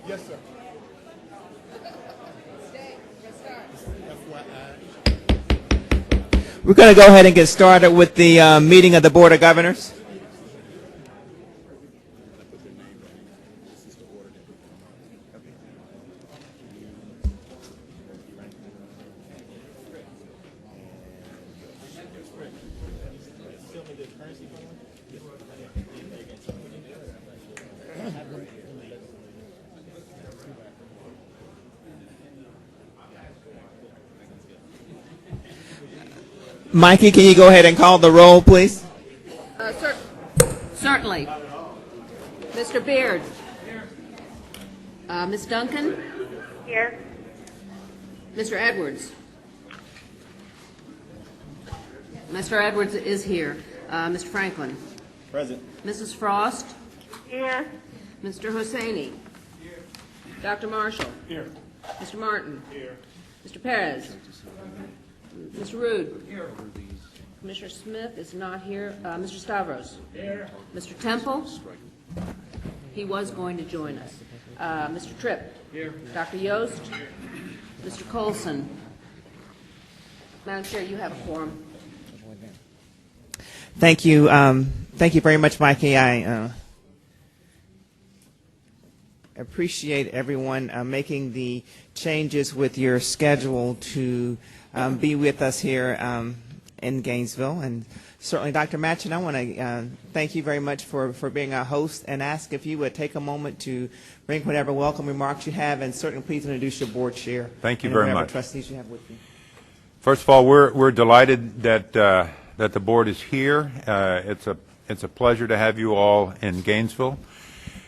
Yes, sir. We're going to go ahead and get started with the meeting of the Board of Governors. Mikey, can you go ahead and call the roll, please? Certainly. Mr. Beard. Ms. Duncan. Here. Mr. Edwards. Mr. Edwards is here. Mr. Franklin. Present. Mrs. Frost. Here. Mr. Hosseini. Here. Dr. Marshall. Here. Mr. Martin. Here. Mr. Perez. Mr. Rood. Here. Commissioner Smith is not here. Mr. Stavros. Here. Mr. Temple. He was going to join us. Mr. Tripp. Here. Dr. Yost. Mr. Colson. Madam Chair, you have a quorum. Thank you. Thank you very much, Mikey. I appreciate everyone making the changes with your schedule to be with us here in Gainesville. And certainly, Dr. Matchin, I want to thank you very much for being our host and ask if you would take a moment to bring whatever welcome remarks you have, and certainly please introduce your board chair. Thank you and very whatever much. Trustees you have with you. First of all, we're delighted that that the board is here. It's a pleasure to have you all in Gainesville.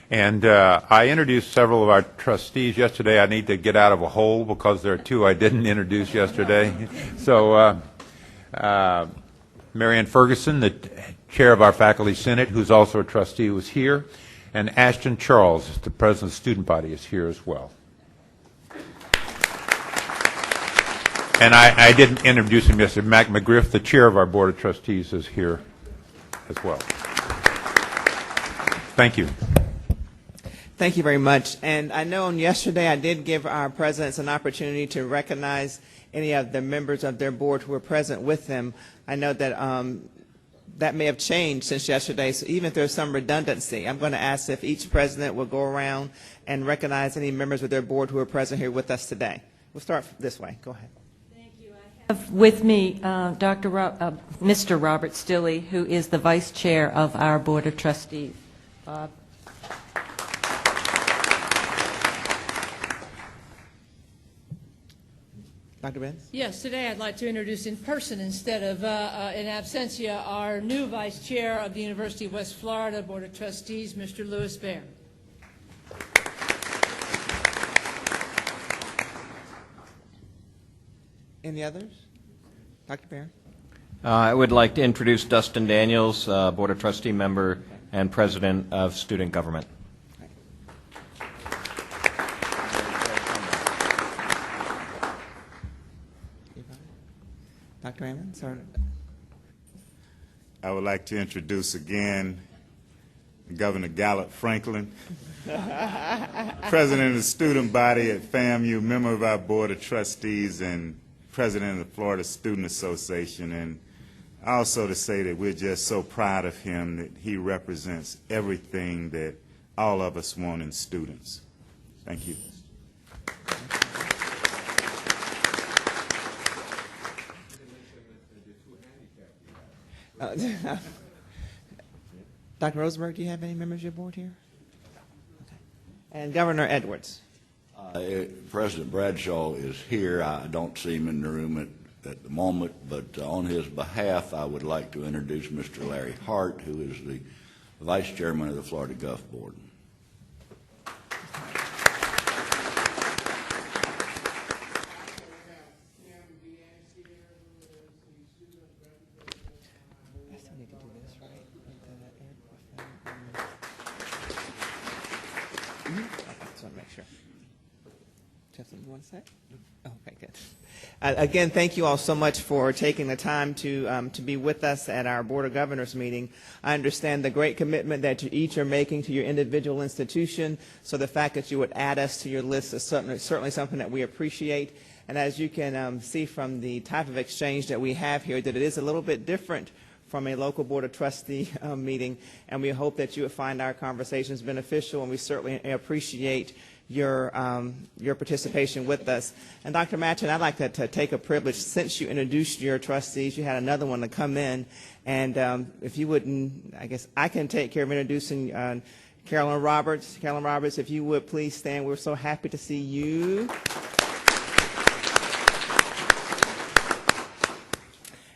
And I introduced several of our trustees yesterday. I need to get out of a hole because there are two I didn't introduce yesterday. So Marianne Ferguson, the chair of our faculty senate, who's also a trustee, was here. And Ashton Charles, the president of the student body, is here as well. And I didn't introduce him yesterday. Mac McGriff, the chair of our board of trustees, is here as well. Thank you. Thank you very much. And I know yesterday I did give our presidents an opportunity to recognize any of the members of their board who were present with them. I know that that may have changed since yesterday, so even if there's some redundancy, I'm going to ask if each president will go around and recognize any members of their board who are present here with us today. We'll start this way. Go ahead. Thank you. I have with me Mr. Robert Stilley, who is the vice chair of our board of trustees. Bob. Dr. Benz? Yes, today I'd like to introduce in person instead of in absentia our new vice chair of the University of West Florida Board of Trustees, Mr. Louis Baer. Any others? Dr. Baer? I would like to introduce Dustin Daniels, Board of Trustee member and President of Student Government. Dr. Ammons? Or I would like to introduce again Governor Gallup Franklin, President of the student body at FAMU, member of our Board of Trustees, and President of the Florida Student Association. And also to say that we're just so proud of him that he represents everything that all of us want in students. Thank you. Dr. Rosenberg, do you have any members of your board here? Okay. And Governor Edwards. President Bradshaw is here. I don't see him in the room at the moment, but on his behalf, I would like to introduce Mr. Larry Hart, who is the Vice Chairman of the Florida Gulf Board. Just want to make sure. Justin, you want to say? Oh, okay, good. Again, thank you all so much for taking the time to be with us at our Board of Governors meeting. I understand the great commitment that you each are making to your individual institution, so the fact that you would add us to your list is certainly something that we appreciate. And as you can see from the type of exchange that we have here, that it is a little bit different from a local Board of Trustee meeting, and we hope that you would find our conversations beneficial, and we certainly appreciate your participation with us. And Dr. Matchin, I'd like to take a privilege, since you introduced your trustees, you had another one to come in, and if you wouldn't, I guess I can take care of introducing Carolyn Roberts. Carolyn Roberts, if you would please stand. We're so happy to see you.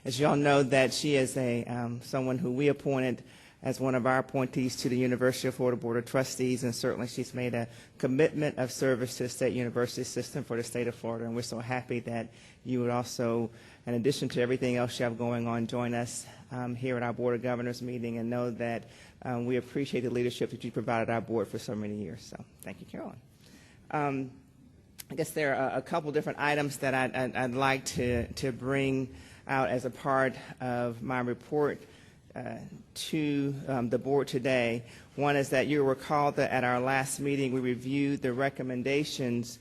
As you all know, that she is someone who we appointed as one of our appointees to the University of Florida Board of Trustees, and certainly she's made a commitment of service to the state university system for the state of Florida, and we're so happy that you would also, in addition to everything else you have going on, join us here at our Board of Governors meeting, and know that we appreciate the leadership that you provided our board for so many years. So thank you, Carolyn. I guess there are a couple different items that I'd like to bring out as a part of my report to the board today. One is that you recall that at our last meeting we reviewed the recommendations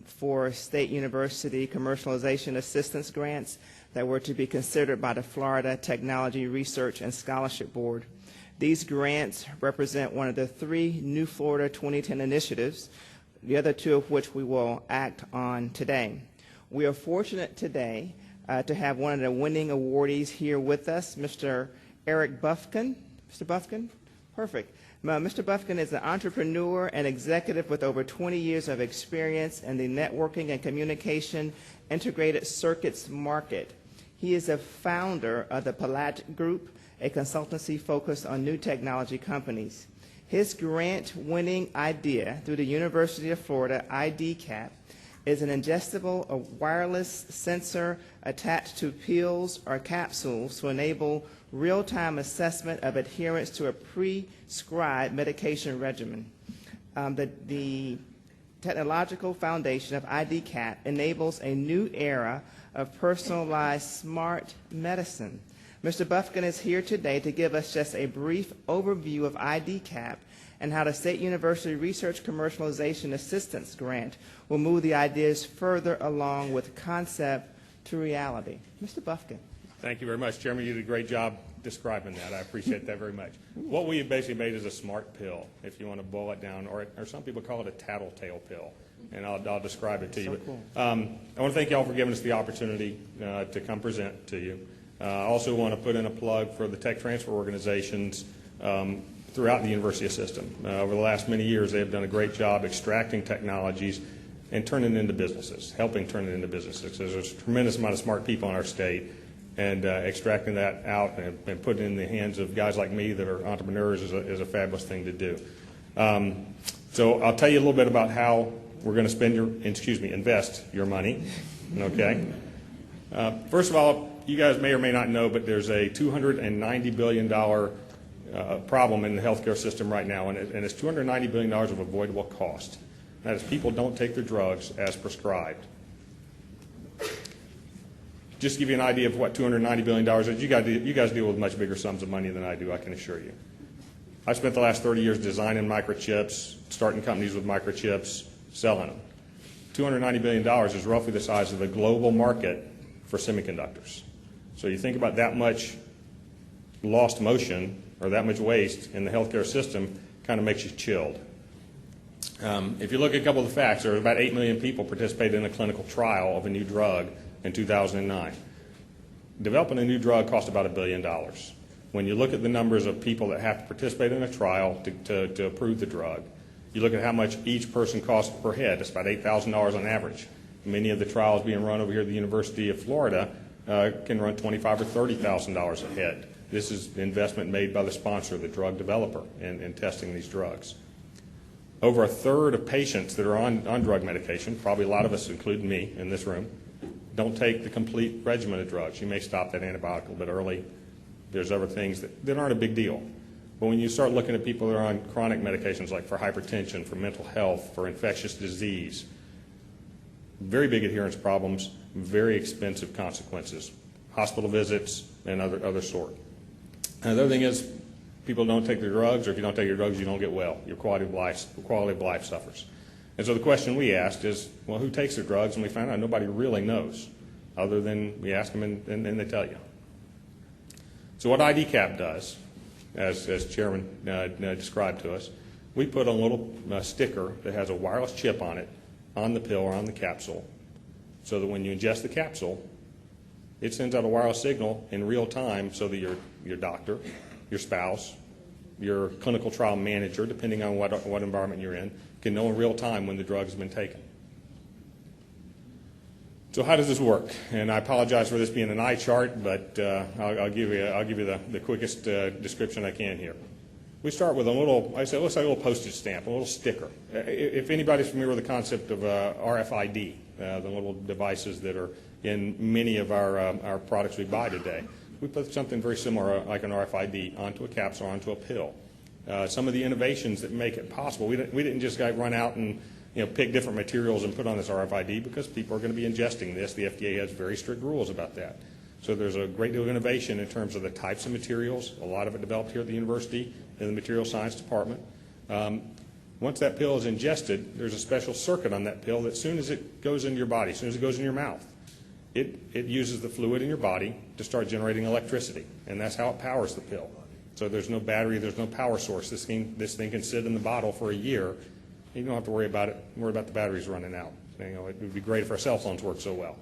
for state university commercialization assistance grants that were to be considered by the Florida Technology Research and Scholarship Board. These grants represent one of the 3 New Florida 2010 initiatives, the other 2 of which we will act on today. We are fortunate today to have one of the winning awardees here with us, Mr. Eric Bufkin. Mr. Bufkin? Perfect. Mr. Bufkin is an entrepreneur and executive with over 20 years of experience in the networking and communication integrated circuits market. He is a founder of the Palat Group, a consultancy focused on new technology companies. His grant-winning idea through the University of Florida IDCAP is an ingestible wireless sensor attached to pills or capsules to enable real-time assessment of adherence to a prescribed medication regimen. The technological foundation of IDCAP enables a new era of personalized smart medicine. Mr. Bufkin is here today to give us just a brief overview of IDCAP and how the State University Research Commercialization Assistance Grant will move the ideas further along with concept to reality. Mr. Bufkin. Thank you very much, Chairman. You did a great job describing that. I appreciate that very much. What we have basically made is a smart pill, if you want to boil it down, or some people call it a tattletale pill, and I'll describe it to you. Cool. I want to thank you all for giving us the opportunity to come present to you. I also want to put in a plug for the tech transfer organizations throughout the university system. Over the last many years, they have done a great job extracting technologies and turning it into businesses, helping turn it into businesses. There's a tremendous amount of smart people in our state, and extracting that out and putting it in the hands of guys like me that are entrepreneurs is a fabulous thing to do. So I'll tell you a little bit about how we're going to invest your money. Okay. First of all, you guys may or may not know, but there's a $290 billion problem in the healthcare system right now, and it's $290 billion of avoidable cost. That is, people don't take their drugs as prescribed. Just to give you an idea of what $290 billion is, you guys deal with much bigger sums of money than I do, I can assure you. I spent the last 30 years designing microchips, starting companies with microchips, selling them. $290 billion is roughly the size of the global market for semiconductors. So you think about that much lost motion or that much waste in the healthcare system, kind of makes you chilled. If you look at a couple of the facts, there were about 8 million people participated in a clinical trial of a new drug in 2009. Developing a new drug cost about $1 billion. When you look at the numbers of people that have to participate in a trial to approve the drug, you look at how much each person costs per head. It's about $8,000 on average. Many of the trials being run over here at the University of Florida can run $25,000 or $30,000 a head. This is the investment made by the sponsor, the drug developer, in testing these drugs. Over a third of patients that are on drug medication, probably a lot of us, including me in this room, don't take the complete regimen of drugs. You may stop that antibiotic a little bit early. There's other things that aren't a big deal. But when you start looking at people that are on chronic medications like for hypertension, for mental health, for infectious disease, very big adherence problems, very expensive consequences, hospital visits, and other sort. And the other thing is, people don't take their drugs, or if you don't take your drugs, you don't get well. Your quality of life suffers. And so the question we asked is, well, who takes their drugs? And we found out nobody really knows, other than we ask them and they tell you. So what IDCAP does, as Chairman described to us, we put a little sticker that has a wireless chip on it, on the pill or on the capsule, so that when you ingest the capsule, it sends out a wireless signal in real time so that your doctor, your spouse, your clinical trial manager, depending on what environment you're in, can know in real time when the drug has been taken. So how does this work? And I apologize for this being an eye chart, but I'll give you the quickest description I can here. We start with a little, it looks like a little postage stamp, a little sticker. If anybody's familiar with the concept of RFID, the little devices that are in many of our products we buy today, we put something very similar like an RFID onto a capsule, onto a pill. Some of the innovations that make it possible, we didn't just run out and pick different materials and put on this RFID, because people are going to be ingesting this. The FDA has very strict rules about that. So there's a great deal of innovation in terms of the types of materials, a lot of it developed here at the university in the material science department. Once that pill is ingested, there's a special circuit on that pill that as soon as it goes into your body, as soon as it goes in your mouth, it uses the fluid in your body to start generating electricity, and that's how it powers the pill. So there's no battery, there's no power source. This thing can sit in the bottle for a year. You don't have to worry about the batteries running out. It would be great if our cell phones worked so well.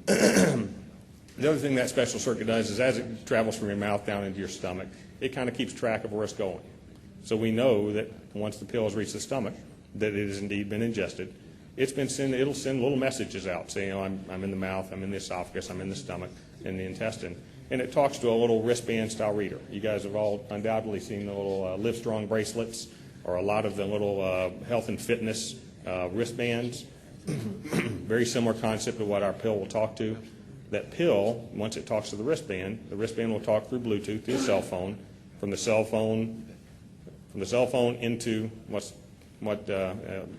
The other thing that special circuit does is as it travels from your mouth down into your stomach, it kind of keeps track of where it's going. So we know that once the pill has reached the stomach, that it has indeed been ingested. It'll send little messages out saying, I'm in the mouth, I'm in the esophagus, I'm in the stomach, in the intestine. And it talks to a little wristband-style reader. You guys have all undoubtedly seen the little Livestrong bracelets, or a lot of the little health and fitness wristbands. Very similar concept to what our pill will talk to. That pill, once it talks to the wristband will talk through Bluetooth to your cell phone, from the cell phone into what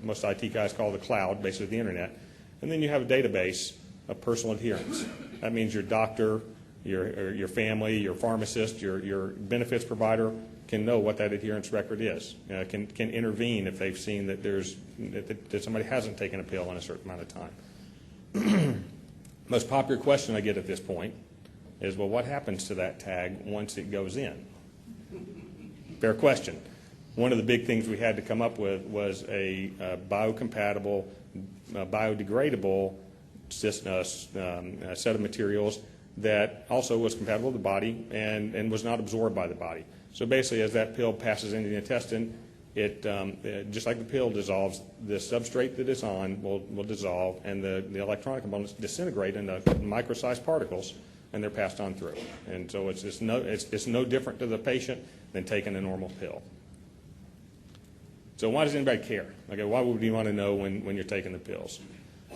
most IT guys call the cloud, basically the internet. And then you have a database of personal adherence. That means your doctor, your family, your pharmacist, your benefits provider can know what that adherence record is, can intervene if they've seen that that somebody hasn't taken a pill in a certain amount of time. Most popular question I get at this point is, well, what happens to that tag once it goes in? Fair question. One of the big things we had to come up with was a biocompatible, biodegradable set of materials that also was compatible with the body and was not absorbed by the body. So basically, as that pill passes into the intestine, it just like the pill dissolves, the substrate that it's on will dissolve, and the electronic components disintegrate into micro-sized particles, and they're passed on through. And so it's no different to the patient than taking a normal pill. So why does anybody care? Okay, why would you want to know when you're taking the pills?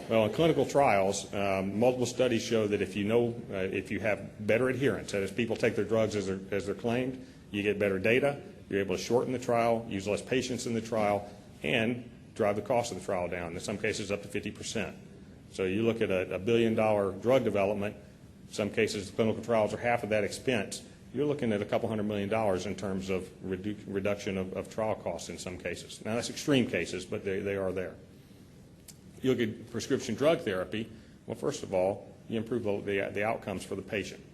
Well, in clinical trials, multiple studies show that if you have better adherence, that is, people take their drugs as they're claimed, you get better data, you're able to shorten the trial, use less patients in the trial, and drive the cost of the trial down, in some cases up to 50%. So you look at a $1 billion drug development, in some cases clinical trials are half of that expense. You're looking at a couple $100 million in terms of reduction of trial costs in some cases. Now, that's extreme cases, but they are there. You look at prescription drug therapy, well, first of all, you improve the outcomes for the patient.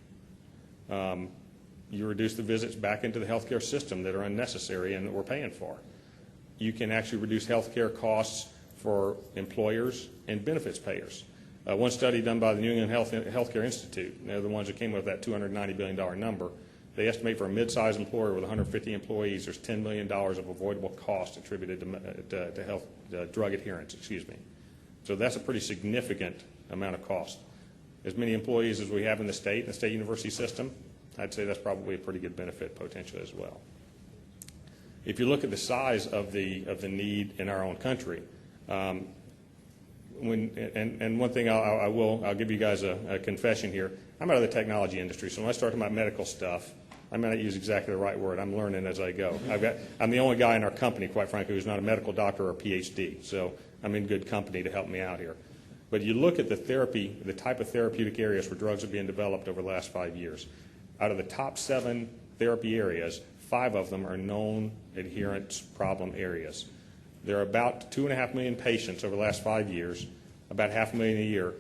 You reduce the visits back into the healthcare system that are unnecessary and that we're paying for. You can actually reduce healthcare costs for employers and benefits payers. One study done by the New England Healthcare Institute, they're the ones that came up with that $290 billion number. They estimate for a mid-sized employer with 150 employees, there's $10 million of avoidable costs attributed to drug adherence. So that's a pretty significant amount of cost. As many employees as we have in the state university system, I'd say that's probably a pretty good benefit potentially as well. If you look at the size of the need in our own country, one thing I'll give you guys a confession here. I'm out of the technology industry, so when I start talking about medical stuff, I may not use exactly the right word. I'm learning as I go. I'm the only guy in our company, quite frankly, who's not a medical doctor or a PhD, so I'm in good company to help me out here. But you look at the therapy, the type of therapeutic areas where drugs are being developed over the last 5 years. Out of the top 7 therapy areas, 5 of them are known adherence problem areas. There are about 2.5 million patients over the last 5 years, about 500,000 a year.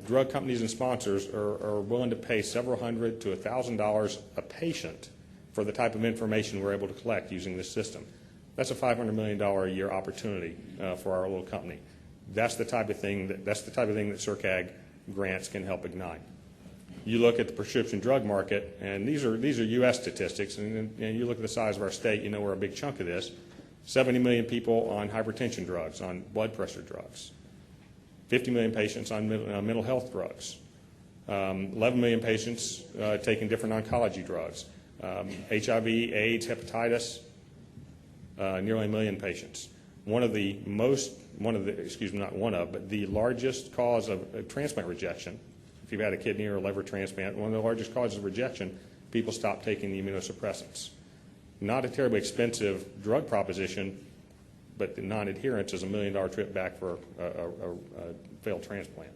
Drug companies and sponsors are willing to pay several hundred to $1,000 a patient for the type of information we're able to collect using this system. That's a $500 million a year opportunity for our little company. That's the type of thing that CIRCAG grants can help ignite. You look at the prescription drug market, and these are U.S. statistics, and you look at the size of our state, you know we're a big chunk of this. 70 million people on hypertension drugs, on blood pressure drugs. 50 million patients on mental health drugs. 11 million patients taking different oncology drugs. HIV, AIDS, hepatitis, nearly 1 million patients. The largest cause of transplant rejection, if you've had a kidney or a liver transplant, one of the largest causes of rejection, people stop taking the immunosuppressants. Not a terribly expensive drug proposition, but the non-adherence is $1 million trip back for a failed transplant.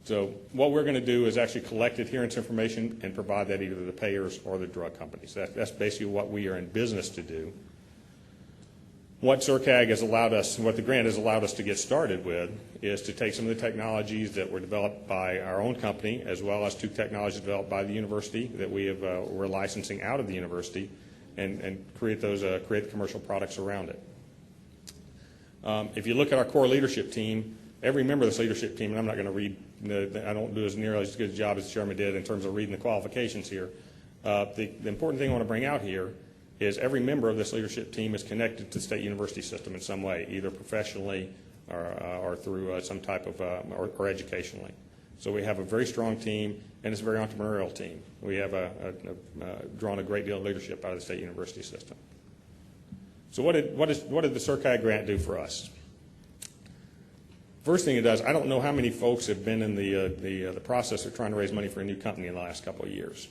So what we're going to do is actually collect adherence information and provide that either to the payers or the drug companies. That's basically what we are in business to do. What CIRCAG has allowed us, what the grant has allowed us to get started with, is to take some of the technologies that were developed by our own company, as well as 2 technologies developed by the university that we're licensing out of the university, and create the commercial products around it. If you look at our core leadership team, every member of this leadership team, and I'm not going to read, I don't do as nearly as good a job as the chairman did in terms of reading the qualifications here. The important thing I want to bring out here is every member of this leadership team is connected to the state university system in some way, either professionally or through some type of, or educationally. So we have a very strong team, and it's a very entrepreneurial team. We have drawn a great deal of leadership out of the state university system. So what did the CIRCAG grant do for us? First thing it does, I don't know how many folks have been in the process of trying to raise money for a new company in the last couple of years.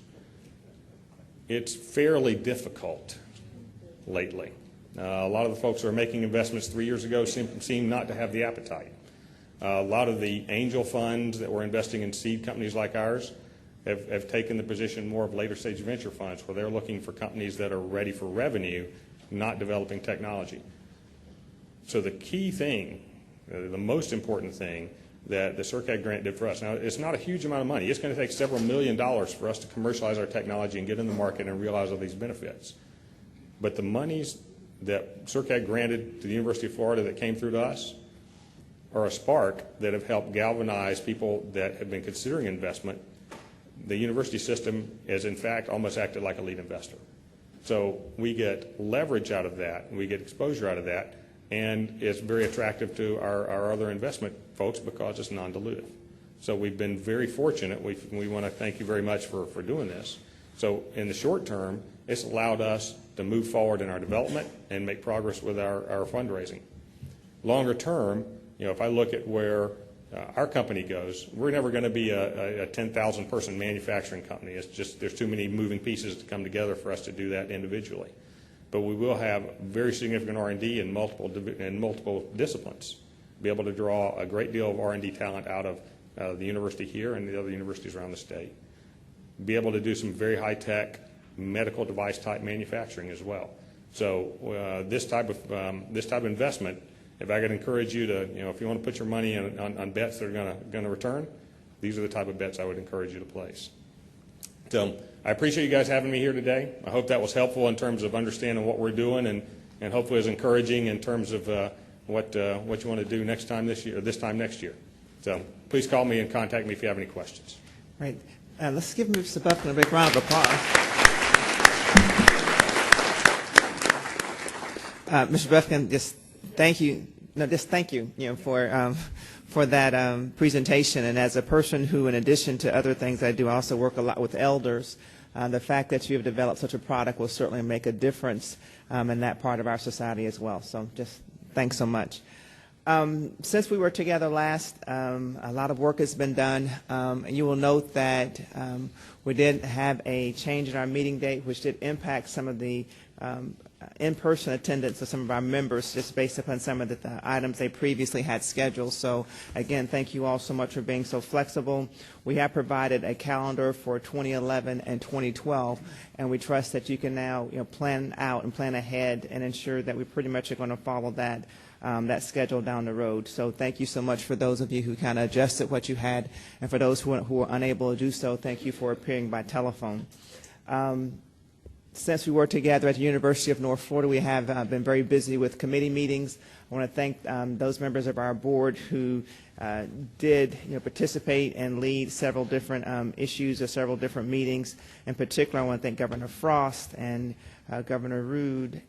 It's fairly difficult lately. A lot of the folks who are making investments 3 years ago seem not to have the appetite. A lot of the angel funds that were investing in seed companies like ours have taken the position more of later stage venture funds, where they're looking for companies that are ready for revenue, not developing technology. So the key thing, the most important thing that the CIRCAG grant did for us, now it's not a huge amount of money. It's going to take several $1 million for us to commercialize our technology and get in the market and realize all these benefits. But the monies that CIRCAG granted to the University of Florida that came through to us are a spark that have helped galvanize people that have been considering investment. The university system has in fact almost acted like a lead investor. So we get leverage out of that, we get exposure out of that, and it's very attractive to our other investment folks because it's non-dilutive. So we've been very fortunate. We want to thank you very much for doing this. So in the short term, it's allowed us to move forward in our development and make progress with our fundraising. Longer term, if I look at where our company goes, we're never going to be a 10,000 person manufacturing company. It's just there's too many moving pieces to come together for us to do that individually. But we will have very significant R&D in multiple disciplines, be able to draw a great deal of R&D talent out of the university here and the other universities around the state. Be able to do some very high-tech medical device type manufacturing as well. So this type of investment, if I could encourage you to, if you want to put your money on bets that are going to return, these are the type of bets I would encourage you to place. So I appreciate you guys having me here today. I hope that was helpful in terms of understanding what we're doing, and hopefully is encouraging in terms of what you want to do this time next year. So please call me and contact me if you have any questions. Right. Let's give Mr. Buffkin a big round of applause. Mr. Buffkin, just thank you. For that presentation. And as a person who, in addition to other things I do, also work a lot with elders, the fact that you have developed such a product will certainly make a difference in that part of our society as well. So just thanks so much. Since we were together last, a lot of work has been done. You will note that we did have a change in our meeting date, which did impact some of the in-person attendance of some of our members just based upon some of the items they previously had scheduled. So again, thank you all so much for being so flexible. We have provided a calendar for 2011 and 2012, and we trust that you can now plan out and plan ahead and ensure that we pretty much are going to follow that schedule down the road. So thank you so much for those of you who kind of adjusted what you had, and for those who were unable to do so, thank you for appearing by telephone. Since we work together at the University of North Florida, we have been very busy with committee meetings. I want to thank those members of our board who did participate and lead several different issues or several different meetings. In particular, I want to thank Governor Frost and Governor Rude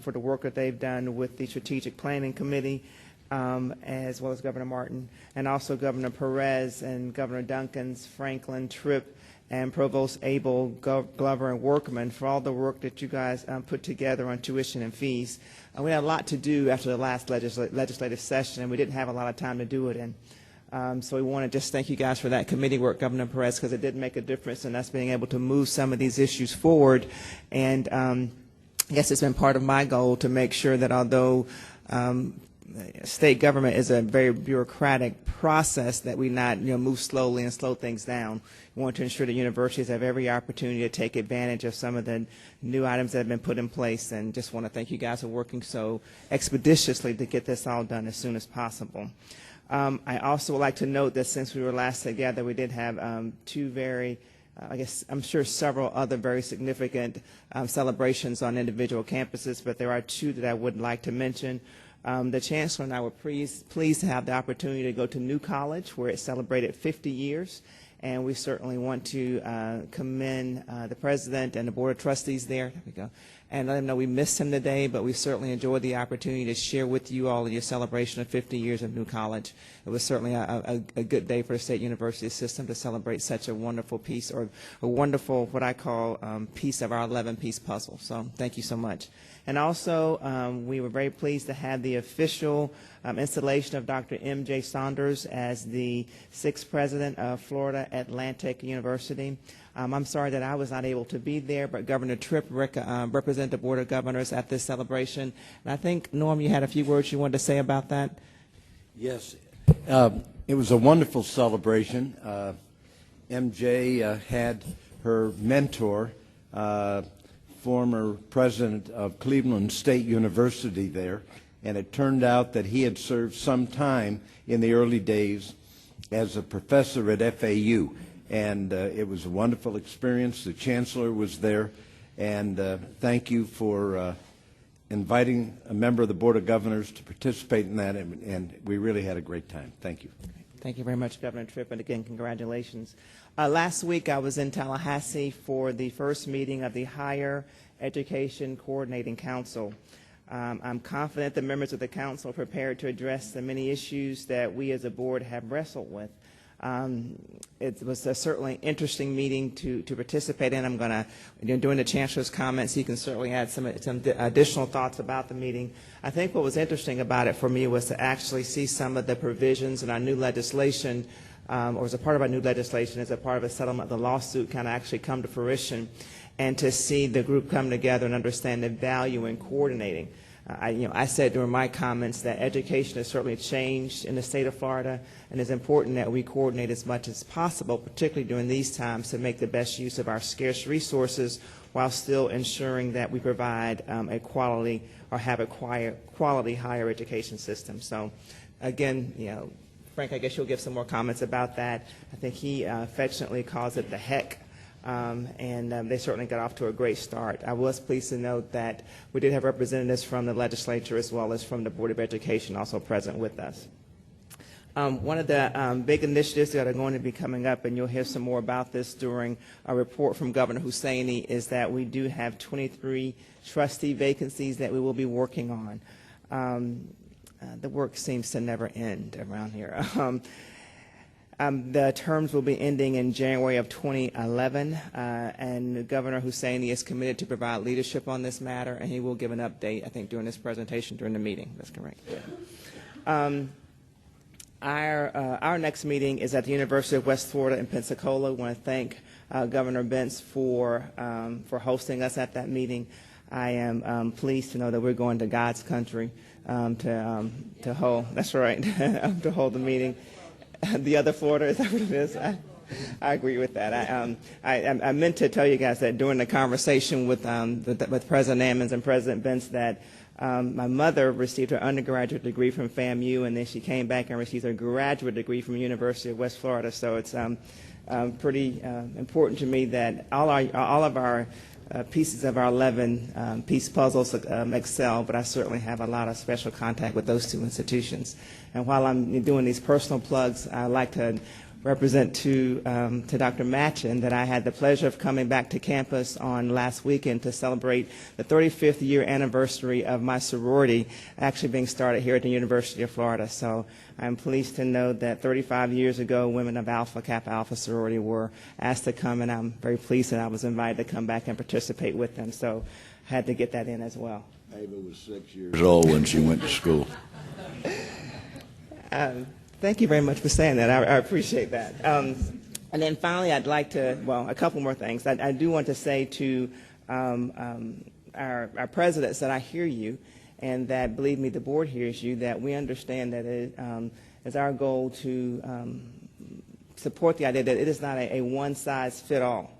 for the work that they've done with the Strategic Planning Committee, as well as Governor Martin, and also Governor Perez and Governor Duncans, Franklin, Tripp, and Provost Abel, Glover, and Workman for all the work that you guys put together on tuition and fees. We had a lot to do after the last legislative session, and we didn't have a lot of time to do it in. So we want to just thank you guys for that committee work, Governor Perez, because it did make a difference in us being able to move some of these issues forward. And I guess it's been part of my goal to make sure that although state government is a very bureaucratic process, that we not move slowly and slow things down. We want to ensure that universities have every opportunity to take advantage of some of the new items that have been put in place, and just want to thank you guys for working so expeditiously to get this all done as soon as possible. I also would like to note that since we were last together, we did have two very I guess I'm sure several other very significant celebrations on individual campuses, but there are two that I would like to mention. The Chancellor and I were pleased to have the opportunity to go to New College, where it celebrated 50 years, and we certainly want to commend the President and the Board of Trustees there. There we go. And let them know we missed him today, but we certainly enjoyed the opportunity to share with you all your celebration of 50 years of New College. It was certainly a good day for the State University system to celebrate such a wonderful piece, or a wonderful, what I call, piece of our 11-piece puzzle. So thank you so much. And also, we were very pleased to have the official installation of Dr. M.J. Saunders as the 6th president of Florida Atlantic University. I'm sorry that I was not able to be there, but Governor Tripp represented the Board of Governors at this celebration. And I think, Norm, you had a few words you wanted to say about that? Yes. It was a wonderful celebration. MJ had her mentor, former president of Cleveland State University there, and it turned out that he had served some time in the early days as a professor at FAU. And it was a wonderful experience. The Chancellor was there, and thank you for inviting a member of the Board of Governors to participate in that, and we really had a great time. Thank you. Thank you very much, Governor Tripp, and again, congratulations. Last week, I was in Tallahassee for the first meeting of the Higher Education Coordinating Council. I'm confident the members of the council are prepared to address the many issues that we as a board have wrestled with. It was a certainly interesting meeting to participate in. I'm going to, during the Chancellor's comments, he can certainly add some additional thoughts about the meeting. I think what was interesting about it for me was to actually see some of the provisions in our new legislation, or as a part of our new legislation, as a part of a settlement, the lawsuit kind of actually come to fruition, and to see the group come together and understand the value in coordinating. I said during my comments that education has certainly changed in the state of Florida, and it's important that we coordinate as much as possible, particularly during these times, to make the best use of our scarce resources while still ensuring that we provide a quality, or have a quality higher education system. So again, Frank, I guess you'll give some more comments about that. I think he affectionately calls it the HEC. They certainly got off to a great start. I was pleased to note that we did have representatives from the legislature as well as from the Board of Education also present with us. One of the big initiatives that are going to be coming up, and you'll hear some more about this during a report from Governor Husseini, is that we do have 23 trustee vacancies that we will be working on. The work seems to never end around here. The terms will be ending in January of 2011, and Governor Husseini is committed to provide leadership on this matter, and he will give an update, I think, during this presentation during the meeting. That's correct. Our next meeting is at the University of West Florida in Pensacola. I want to thank Governor Bentz for hosting us at that meeting. I am pleased to know that we're going to God's country to hold. That's right, to hold the meeting. The other Florida, is that what it is? I agree with that. I meant to tell you guys that during the conversation with President Ammons and President Bentz that my mother received her undergraduate degree from FAMU, and then she came back and received her graduate degree from the University of West Florida. So it's pretty important to me that all of our pieces of our 11-piece puzzles excel, but I certainly have a lot of special contact with those two institutions. And while I'm doing these personal plugs, I'd like to represent to Dr. Matchin that I had the pleasure of coming back to campus on last weekend to celebrate the 35th year anniversary of my sorority actually being started here at the University of Florida. So I'm pleased to know that 35 years ago, women of Alpha Kappa Alpha sorority were asked to come, and I'm very pleased that I was invited to come back and participate with them. So I had to get that in as well. Ava was 6 years old when she went to school. Thank you very much for saying that. I appreciate that. And then finally, I'd like to, well, a couple more things. I do want to say to our presidents that I hear you, and that, believe me, the board hears you, that we understand that it is our goal to support the idea that it is not a one-size-fits-all,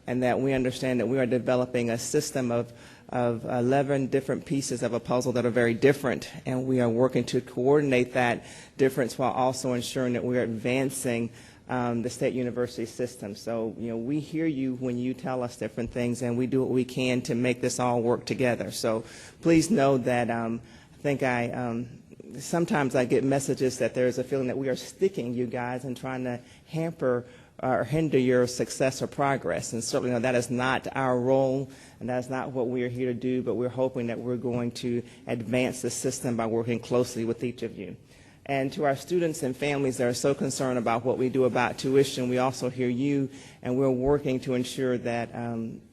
and that we understand that we are developing a system of 11 different pieces of a puzzle that are very different, and we are working to coordinate that difference while also ensuring that we're advancing the state university system. So, you know, we hear you when you tell us different things, and we do what we can to make this all work together. So please know that I think sometimes I get messages that there's a feeling that we are sticking you guys and trying to hamper or hinder your success or progress. And certainly that is not our role, and that is not what we are here to do, but we're hoping that we're going to advance the system by working closely with each of you. And to our students and families that are so concerned about what we do about tuition, we also hear you, and we're working to ensure that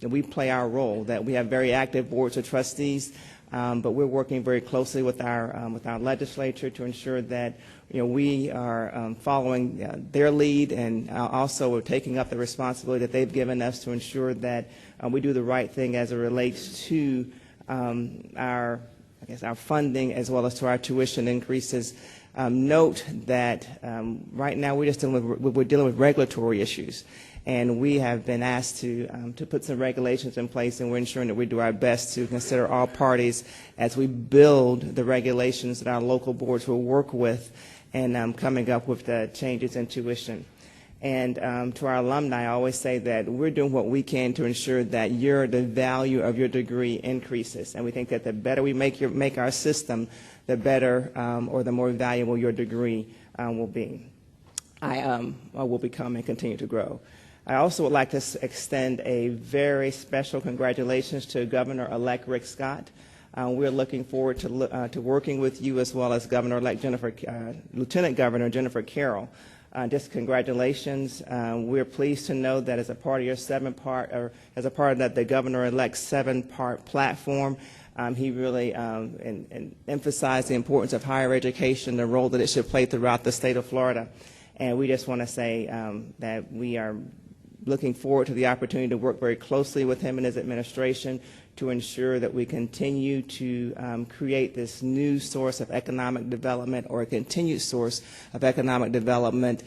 we play our role, that we have very active boards of trustees, but we're working very closely with our legislature to ensure that we are following their lead, and also we're taking up the responsibility that they've given us to ensure that we do the right thing as it relates to our funding as well as to our tuition increases. Note that right now we're dealing with regulatory issues, and we have been asked to put some regulations in place, and we're ensuring that we do our best to consider all parties as we build the regulations that our local boards will work with, and coming up with the changes in tuition. And to our alumni, I always say that we're doing what we can to ensure that the value of your degree increases, and we think that the better we make our system, the better or the more valuable your degree will be. Will become and continue to grow. I also would like to extend a very special congratulations to Governor-elect Rick Scott. We're looking forward to working with you as well as Governor-elect Lieutenant Governor Jennifer Carroll. Just congratulations. We're pleased to know that as a part of your the Governor-elect's 7-part platform, he really emphasized the importance of higher education, the role that it should play throughout the state of Florida. And we just want to say that we are looking forward to the opportunity to work very closely with him and his administration to ensure that we continue to create this new source of economic development, or a continued source of economic development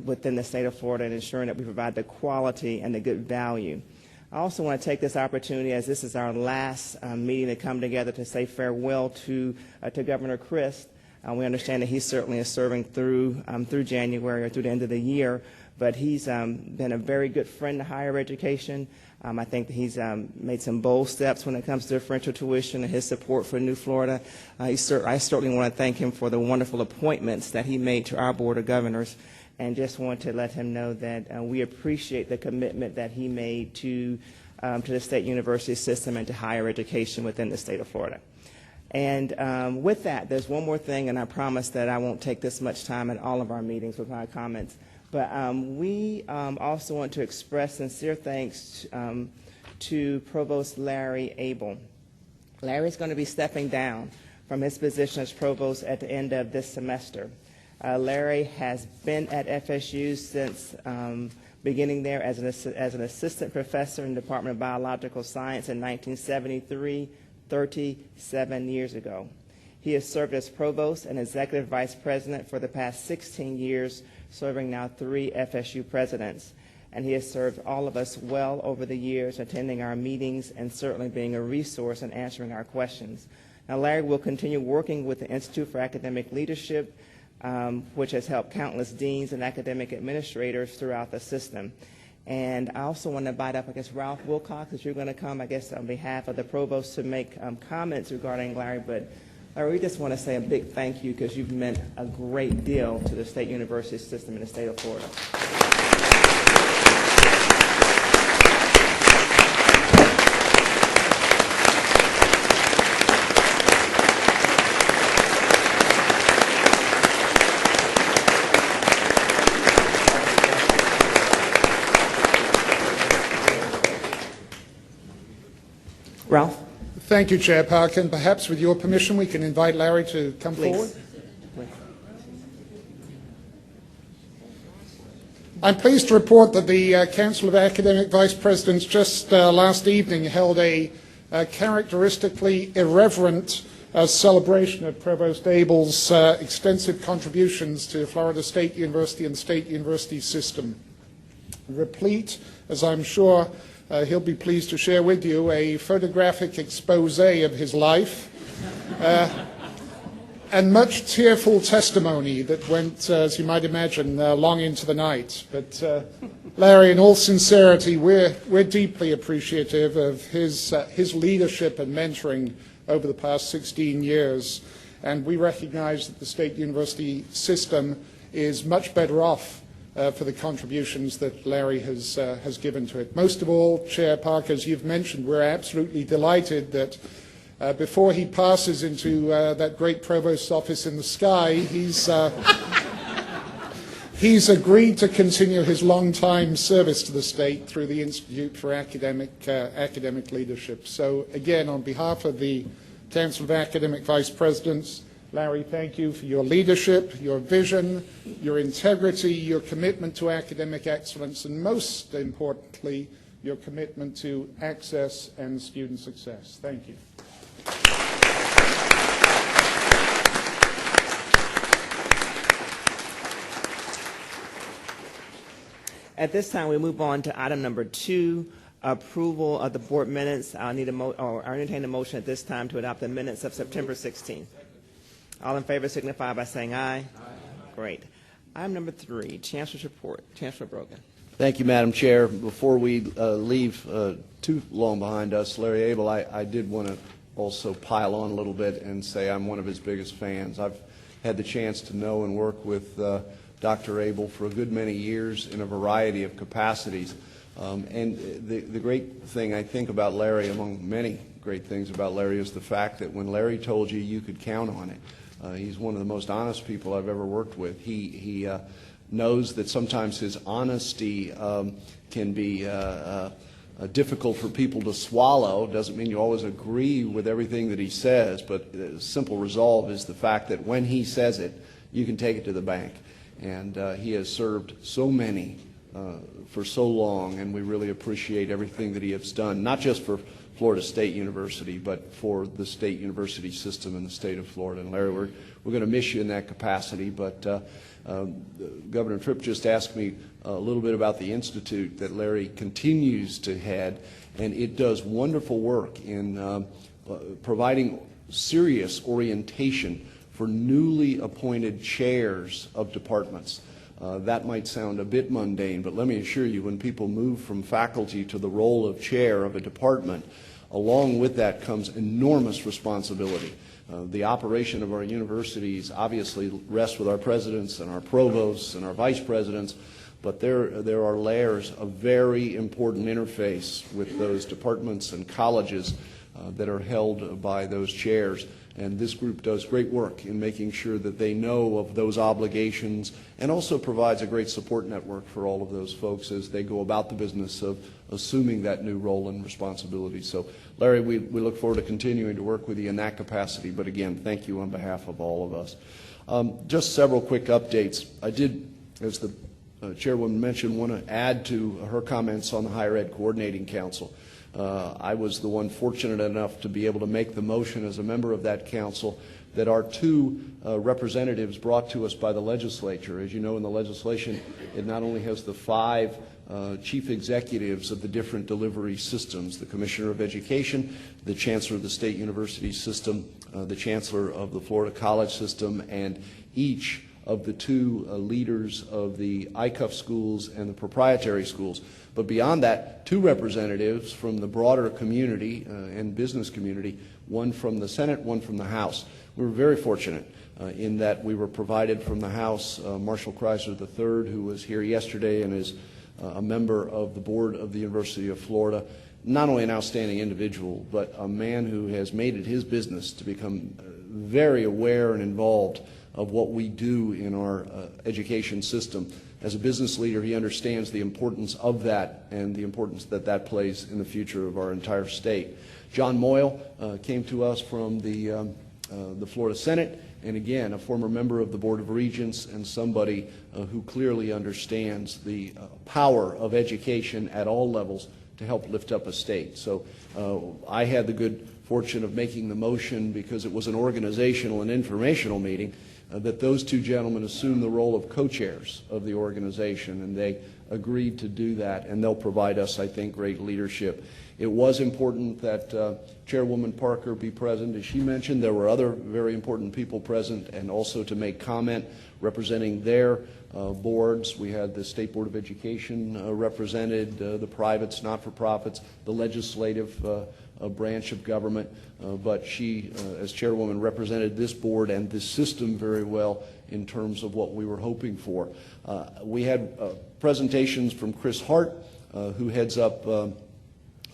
within the state of Florida, and ensuring that we provide the quality and the good value. I also want to take this opportunity, as this is our last meeting, to come together to say farewell to Governor Christ. We understand that he certainly is serving through January or through the end of the year, but he's been a very good friend to higher education. I think that he's made some bold steps when it comes to differential tuition and his support for New Florida. I certainly want to thank him for the wonderful appointments that he made to our Board of Governors, and just want to let him know that we appreciate the commitment that he made to the state university system and to higher education within the state of Florida. And with that, there's one more thing, and I promise that I won't take this much time in all of our meetings with my comments. But we also want to express sincere thanks to Provost Larry Abel. Larry's going to be stepping down from his position as provost at the end of this semester. Larry has been at FSU since beginning there as an assistant professor in the Department of Biological Science in 1973, 37 years ago. He has served as provost and executive vice president for the past 16 years, serving now 3 FSU presidents. And he has served all of us well over the years, attending our meetings and certainly being a resource in answering our questions. Now, Larry will continue working with the Institute for Academic Leadership, which has helped countless deans and academic administrators throughout the system. And I also want to invite up, I guess, Ralph Wilcox, if you're going to come, I guess, on behalf of the provost to make comments regarding Larry. But Larry, we just want to say a big thank you because you've meant a great deal to the state university system in the state of Florida. Ralph? Thank you, Chair Parker. And perhaps with your permission, we can invite Larry to come forward. I'm pleased to report that the Council of Academic Vice Presidents just last evening held a characteristically irreverent celebration of Provost Abel's extensive contributions to Florida State University and the state university system. Replete, as I'm sure he'll be pleased to share with you, a photographic expose of his life and much tearful testimony that went, as you might imagine, long into the night. But Larry, in all sincerity, we're deeply appreciative of his leadership and mentoring over the past 16 years, and we recognize that the state university system is much better off for the contributions that Larry has given to it. Most of all, Chair Parker, as you've mentioned, we're absolutely delighted that before he passes into that great provost's office in the sky, he's agreed to continue his long-time service to the state through the Institute for Academic Leadership. So again, on behalf of the Council of Academic Vice Presidents, Larry, thank you for your leadership, your vision, your integrity, your commitment to academic excellence, and most importantly, your commitment to access and student success. Thank you. At this time, we move on to item number 2, approval of the board minutes. I'll entertain a motion at this time to adopt the minutes of September 16th. All in favor signify by saying aye. Aye. Great. Item number 3, Chancellor's report. Chancellor Brogan. Thank you, Madam Chair. Before we leave too long behind us, Larry Abel, I did want to also pile on a little bit and say I'm one of his biggest fans. I've had the chance to know and work with Dr. Abel for a good many years in a variety of capacities. And the great thing I think about Larry, among many great things about Larry, is the fact that when Larry told you, you could count on it. He's one of the most honest people I've ever worked with. He knows that sometimes his honesty can be difficult for people to swallow. Doesn't mean you always agree with everything that he says, but the simple resolve is the fact that when he says it, you can take it to the bank. And he has served so many for so long, and we really appreciate everything that he has done, not just for Florida State University, but for the state university system in the state of Florida. And Larry, we're going to miss you in that capacity, but Governor Tripp just asked me a little bit about the institute that Larry continues to head, and it does wonderful work in providing serious orientation for newly appointed chairs of departments. That might sound a bit mundane, but let me assure you, when people move from faculty to the role of chair of a department, along with that comes enormous responsibility. The operation of our universities obviously rests with our presidents and our provosts and our vice presidents, but there are layers of very important interface with those departments and colleges that are held by those chairs. And this group does great work in making sure that they know of those obligations and also provides a great support network for all of those folks as they go about the business of assuming that new role and responsibility. So, Larry, we look forward to continuing to work with you in that capacity. But again, thank you on behalf of all of us. Just several quick updates. I did, as the Chairwoman mentioned, want to add to her comments on the Higher Ed Coordinating Council. I was the one fortunate enough to be able to make the motion as a member of that council that our two representatives brought to us by the legislature. As you know, in the legislation, it not only has the 5 chief executives of the different delivery systems, the Commissioner of Education, the Chancellor of the State University System, the Chancellor of the Florida College System, and each of the 2 leaders of the ICUF schools and the proprietary schools. But beyond that, 2 representatives from the broader community and business community, one from the Senate, one from the House. We were very fortunate in that we were provided from the House Marshall Chrysler III, who was here yesterday and is a member of the board of the University of Florida, not only an outstanding individual, but a man who has made it his business to become very aware and involved of what we do in our education system. As a business leader, he understands the importance of that and the importance that that plays in the future of our entire state. John Moyle came to us from the Florida Senate, and again, a former member of the Board of Regents and somebody who clearly understands the power of education at all levels to help lift up a state. So I had the good fortune of making the motion because it was an organizational and informational meeting that those 2 gentlemen assume the role of co-chairs of the organization, and they agreed to do that, and they'll provide us, I think, great leadership. It was important that Chairwoman Parker be present. As she mentioned, there were other very important people present, and also to make comment representing their boards. We had the State Board of Education represented, the privates, not-for-profits, the legislative branch of government, but she, as chairwoman, represented this board and this system very well in terms of what we were hoping for. We had presentations from Chris Hart, who heads up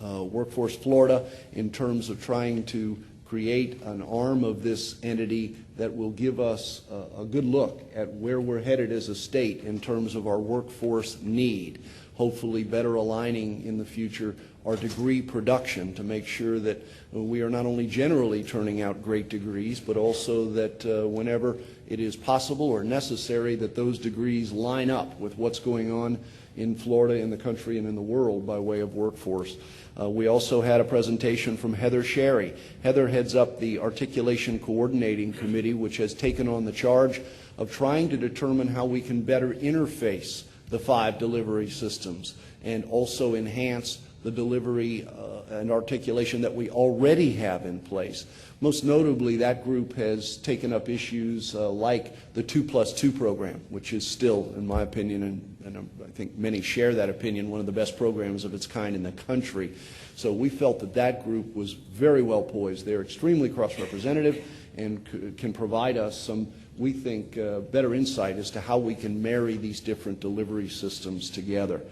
Workforce Florida, in terms of trying to create an arm of this entity that will give us a good look at where we're headed as a state in terms of our workforce need, hopefully better aligning in the future our degree production to make sure that we are not only generally turning out great degrees, but also that whenever it is possible or necessary that those degrees line up with what's going on in Florida, in the country, and in the world by way of workforce. We also had a presentation from Heather Sherry. Heather heads up the Articulation Coordinating Committee, which has taken on the charge of trying to determine how we can better interface the 5 delivery systems and also enhance the delivery and articulation that we already have in place. Most notably, that group has taken up issues like the 2+2 program, which is still, in my opinion, and I think many share that opinion, one of the best programs of its kind in the country. So we felt that that group was very well poised. They're extremely cross-representative and can provide us some, we think, better insight as to how we can marry these different delivery systems together.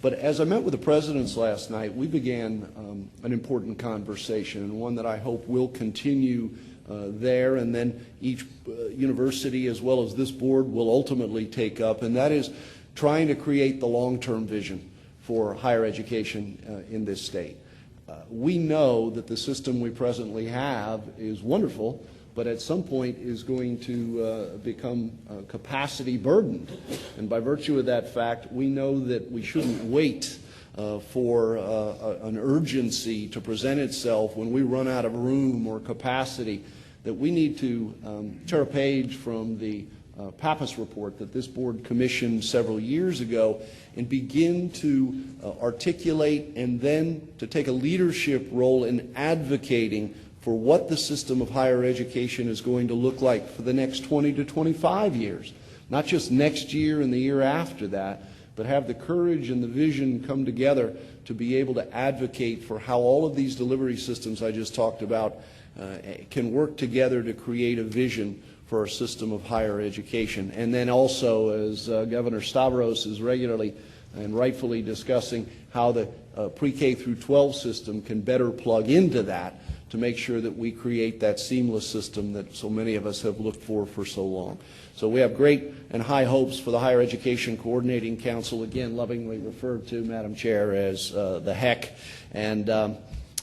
But as I met with the presidents last night, we began an important conversation, and one that I hope will continue there, and then each university as well as this board will ultimately take up, and that is trying to create the long-term vision for higher education in this state. We know that the system we presently have is wonderful, but at some point is going to become capacity burdened. And by virtue of that fact, we know that we shouldn't wait for an urgency to present itself when we run out of room or capacity, that we need to tear a page from the Pappas report that this board commissioned several years ago and begin to articulate and then to take a leadership role in advocating for what the system of higher education is going to look like for the next 20 to 25 years. Not just next year and the year after that, but have the courage and the vision come together to be able to advocate for how all of these delivery systems I just talked about can work together to create a vision for our system of higher education. And then also, as Governor Stavros is regularly and rightfully discussing, how the pre-K through 12 system can better plug into that to make sure that we create that seamless system that so many of us have looked for so long. So we have great and high hopes for the Higher Education Coordinating Council, again lovingly referred to, Madam Chair, as the HEC, and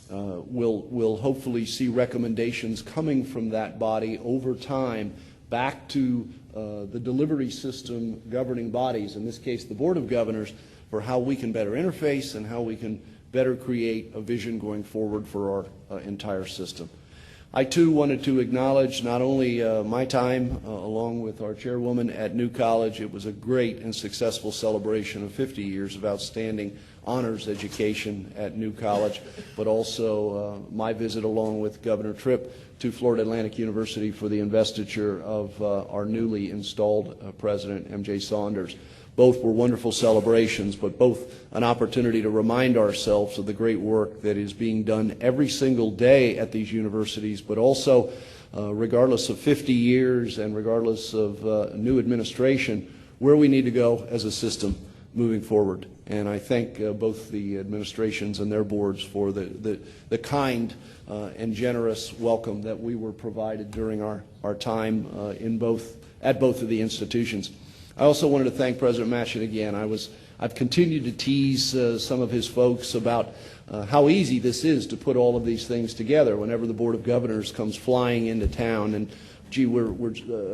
we'll hopefully see recommendations coming from that body over time back to the delivery system governing bodies, in this case the Board of Governors, for how we can better interface and how we can better create a vision going forward for our entire system. I, too, wanted to acknowledge not only my time along with our chairwoman at New College. It was a great and successful celebration of 50 years of outstanding honors education at New College, but also my visit along with Governor Tripp to Florida Atlantic University for the investiture of our newly installed president, M.J. Saunders. Both were wonderful celebrations, but both an opportunity to remind ourselves of the great work that is being done every single day at these universities, but also, regardless of 50 years and regardless of new administration, where we need to go as a system moving forward. And I thank both the administrations and their boards for the kind and generous welcome that we were provided during our time at both of the institutions. I also wanted to thank President Manchin again. I've continued to tease some of his folks about how easy this is to put all of these things together whenever the Board of Governors comes flying into town. And gee, we're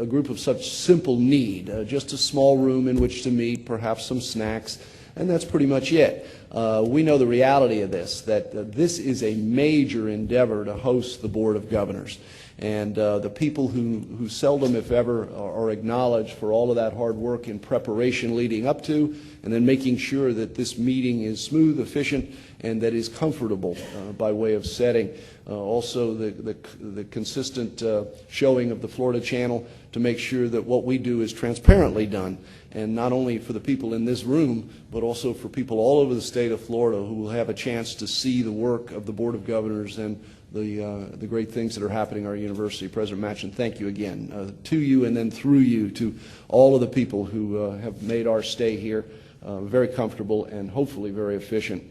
a group of such simple need, just a small room in which to meet, perhaps some snacks, and that's pretty much it. We know the reality of this, that this is a major endeavor to host the Board of Governors. And the people who seldom, if ever, are acknowledged for all of that hard work in preparation leading up to, and then making sure that this meeting is smooth, efficient, and that is comfortable by way of setting. Also, the consistent showing of the Florida Channel to make sure that what we do is transparently done, and not only for the people in this room, but also for people all over the state of Florida who will have a chance to see the work of the Board of Governors and the great things that are happening at our university. President Manchin, thank you again to you, and then through you to all of the people who have made our stay here very comfortable and hopefully very efficient.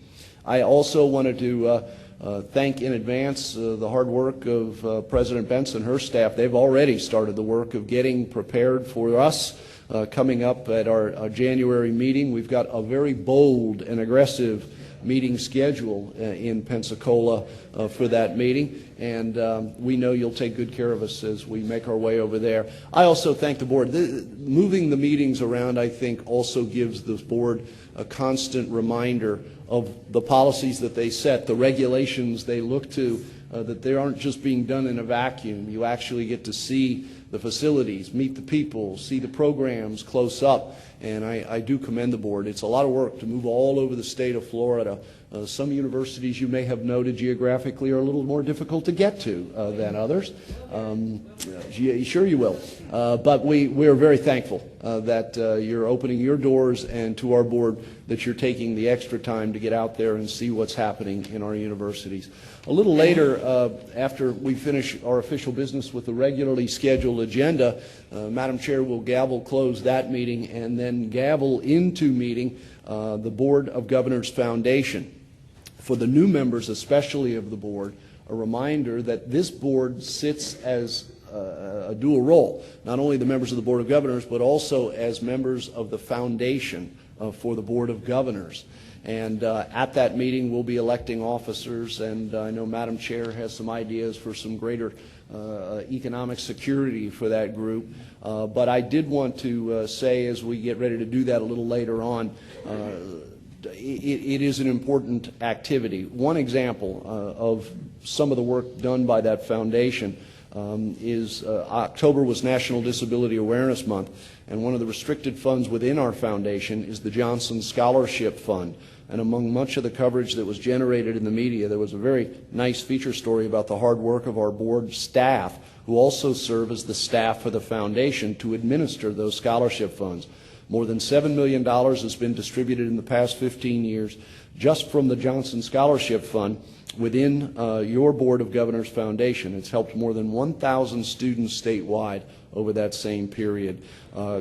I also wanted to thank in advance the hard work of President Benson and her staff. They've already started the work of getting prepared for us coming up at our January meeting. We've got a very bold and aggressive meeting schedule in Pensacola for that meeting, and we know you'll take good care of us as we make our way over there. I also thank the board. Moving the meetings around, I think, also gives the board a constant reminder of the policies that they set, the regulations they look to, that they aren't just being done in a vacuum. You actually get to see the facilities, meet the people, see the programs close up, and I do commend the board. It's a lot of work to move all over the state of Florida. Some universities, you may have noted geographically, are a little more difficult to get to than others. Sure you will. But we are very thankful that you're opening your doors, and to our board that you're taking the extra time to get out there and see what's happening in our universities. A little later, after we finish our official business with the regularly scheduled agenda, Madam Chair will gavel close that meeting and then gavel into meeting the Board of Governors Foundation. For the new members, especially of the board, a reminder that this board sits as a dual role, not only the members of the Board of Governors, but also as members of the foundation for the Board of Governors. And at that meeting, we'll be electing officers, and I know Madam Chair has some ideas for some greater economic security for that group. But I did want to say, as we get ready to do that a little later on, it is an important activity. One example of some of the work done by that foundation is October was National Disability Awareness Month, and one of the restricted funds within our foundation is the Johnson Scholarship Fund. And among much of the coverage that was generated in the media, there was a very nice feature story about the hard work of our board staff, who also serve as the staff for the foundation to administer those scholarship funds. More than $7 million has been distributed in the past 15 years just from the Johnson Scholarship Fund within your Board of Governors Foundation. It's helped more than 1,000 students statewide over that same period.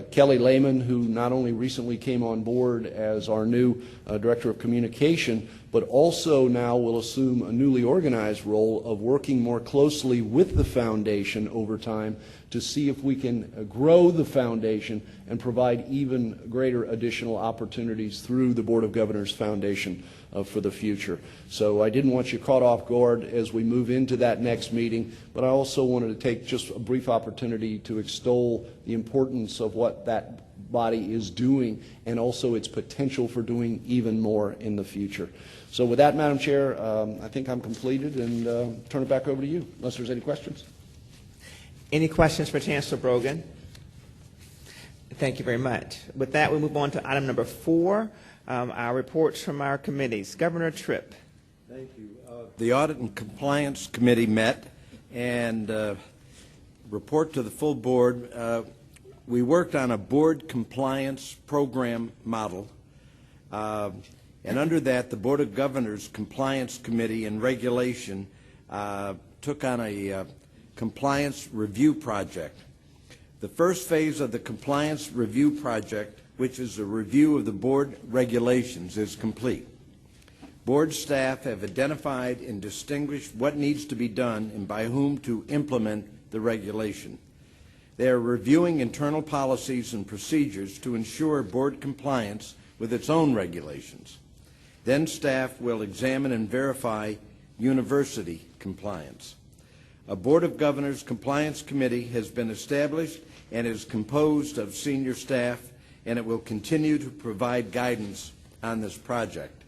Kelly Lehman, who not only recently came on board as our new Director of Communication, but also now will assume a newly organized role of working more closely with the foundation over time to see if we can grow the foundation and provide even greater additional opportunities through the Board of Governors Foundation for the future. So I didn't want you caught off guard as we move into that next meeting, but I also wanted to take just a brief opportunity to extol the importance of what that body is doing and also its potential for doing even more in the future. So with that, Madam Chair, I think I'm completed, and turn it back over to you, unless there's any questions. Any questions for Chancellor Brogan? Thank you very much. With that, we move on to item number 4, our reports from our committees. Governor Tripp. Thank you. The Audit and Compliance Committee met and report to the full board. We worked on a board compliance program model, and under that, the Board of Governors Compliance Committee and Regulation took on a compliance review project. The first phase of the compliance review project, which is a review of the board regulations, is complete. Board staff have identified and distinguished what needs to be done and by whom to implement the regulation. They are reviewing internal policies and procedures to ensure board compliance with its own regulations. Then staff will examine and verify university compliance. A Board of Governors Compliance Committee has been established and is composed of senior staff, and it will continue to provide guidance on this project.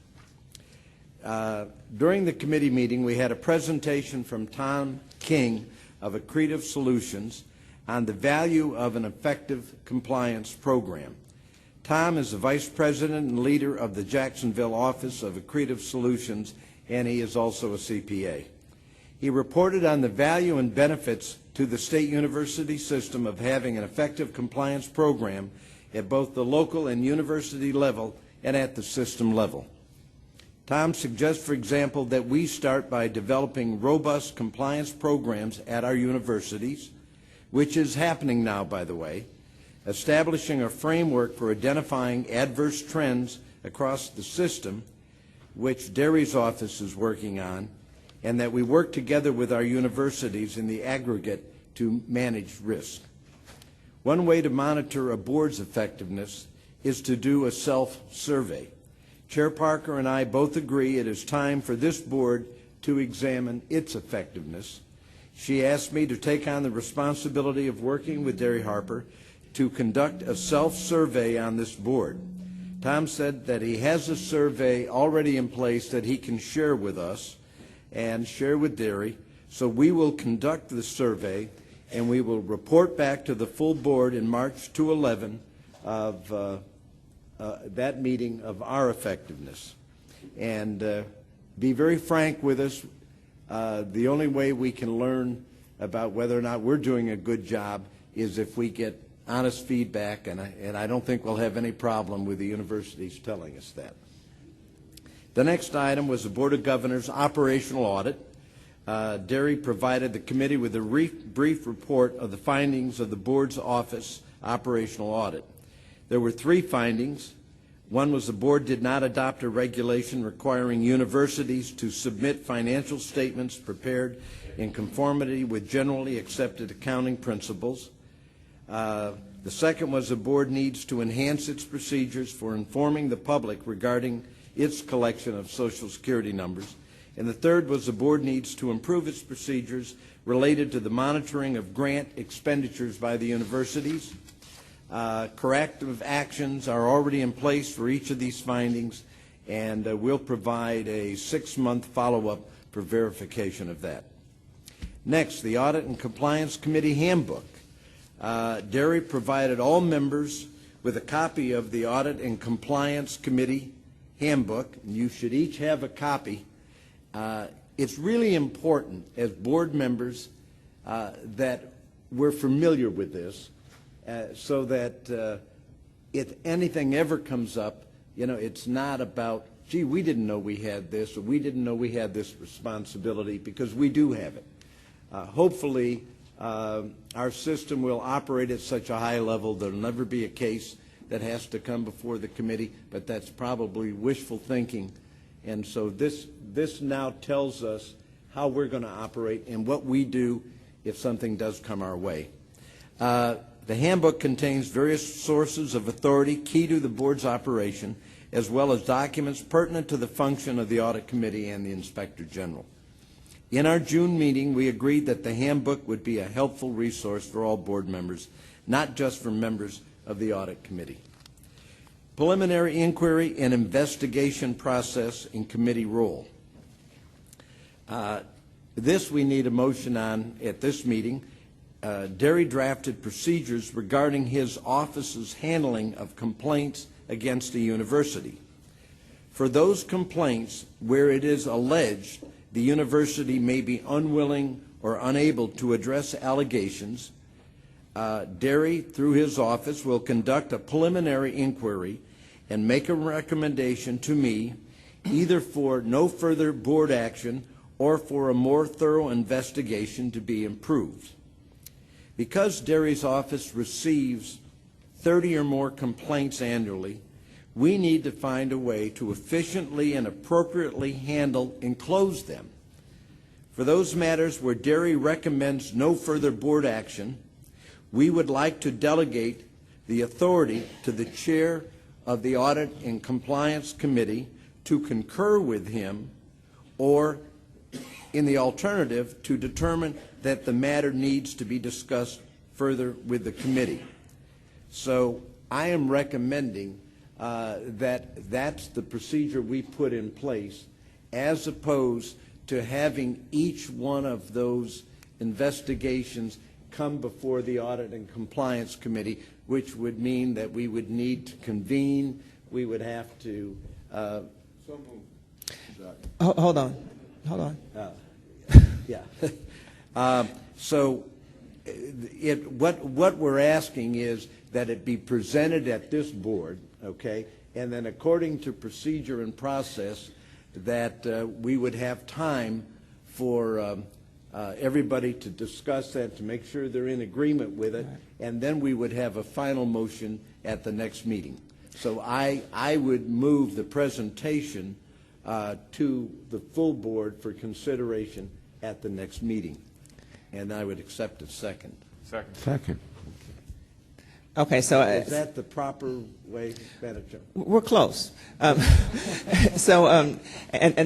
During the committee meeting, we had a presentation from Tom King of Accretive Solutions on the value of an effective compliance program. Tom is the Vice President and leader of the Jacksonville office of Accretive Solutions, and he is also a CPA. He reported on the value and benefits to the state university system of having an effective compliance program at both the local and university level and at the system level. Tom suggests, for example, that we start by developing robust compliance programs at our universities, which is happening now, by the way, establishing a framework for identifying adverse trends across the system, which Derry's office is working on, and that we work together with our universities in the aggregate to manage risk. One way to monitor a board's effectiveness is to do a self-survey. Chair Parker and I both agree it is time for this board to examine its effectiveness. She asked me to take on the responsibility of working with Derry Harper to conduct a self-survey on this board. Tom said that he has a survey already in place that he can share with us and share with Derry, so we will conduct the survey and we will report back to the full board in March 2011 of that meeting of our effectiveness. And be very frank with us. The only way we can learn about whether or not we're doing a good job is if we get honest feedback, and I don't think we'll have any problem with the universities telling us that. The next item was the Board of Governors operational audit. Derry provided the committee with a brief report of the findings of the board's office operational audit. There were 3 findings. One was the board did not adopt a regulation requiring universities to submit financial statements prepared in conformity with generally accepted accounting principles. The second was the board needs to enhance its procedures for informing the public regarding its collection of Social Security numbers. And the third was the board needs to improve its procedures related to the monitoring of grant expenditures by the universities. Corrective actions are already in place for each of these findings, and we'll provide a 6-month follow-up for verification of that. Next, the Audit and Compliance Committee Handbook. Derry provided all members with a copy of the Audit and Compliance Committee Handbook, and you should each have a copy. It's really important as board members that we're familiar with this, so that if anything ever comes up, it's not about, gee, we didn't know we had this, or we didn't know we had this responsibility, because we do have it. Hopefully, our system will operate at such a high level there will never be a case that has to come before the committee, but that's probably wishful thinking. And so this now tells us how we're going to operate and what we do if something does come our way. The handbook contains various sources of authority key to the board's operation, as well as documents pertinent to the function of the Audit Committee and the Inspector General. In our June meeting, we agreed that the handbook would be a helpful resource for all board members, not just for members of the Audit Committee. Preliminary inquiry and investigation process and committee role. This we need a motion on at this meeting. Derry drafted procedures regarding his office's handling of complaints against the university. For those complaints where it is alleged the university may be unwilling or unable to address allegations, Derry, through his office, will conduct a preliminary inquiry and make a recommendation to me, either for no further board action or for a more thorough investigation to be improved. Because Derry's office receives 30 or more complaints annually, we need to find a way to efficiently and appropriately handle and close them. For those matters where Derry recommends no further board action, we would like to delegate the authority to the chair of the Audit and Compliance Committee to concur with him, or in the alternative, to determine that the matter needs to be discussed further with the committee. So I am recommending that that's the procedure we put in place, as opposed to having each one of those investigations come before the Audit and Compliance Committee, which would mean that we would need to convene, we would have to... Hold on. Yeah. So what we're asking is that it be presented at this board, okay, and then according to procedure and process, that we would have time for everybody to discuss that, to make sure they're in agreement with it, and then we would have a final motion at the next meeting. So I would move the presentation to the full board for consideration at the next meeting, and I would accept a second. Second. Okay, so is that the proper way, Madam Chair? We're close. And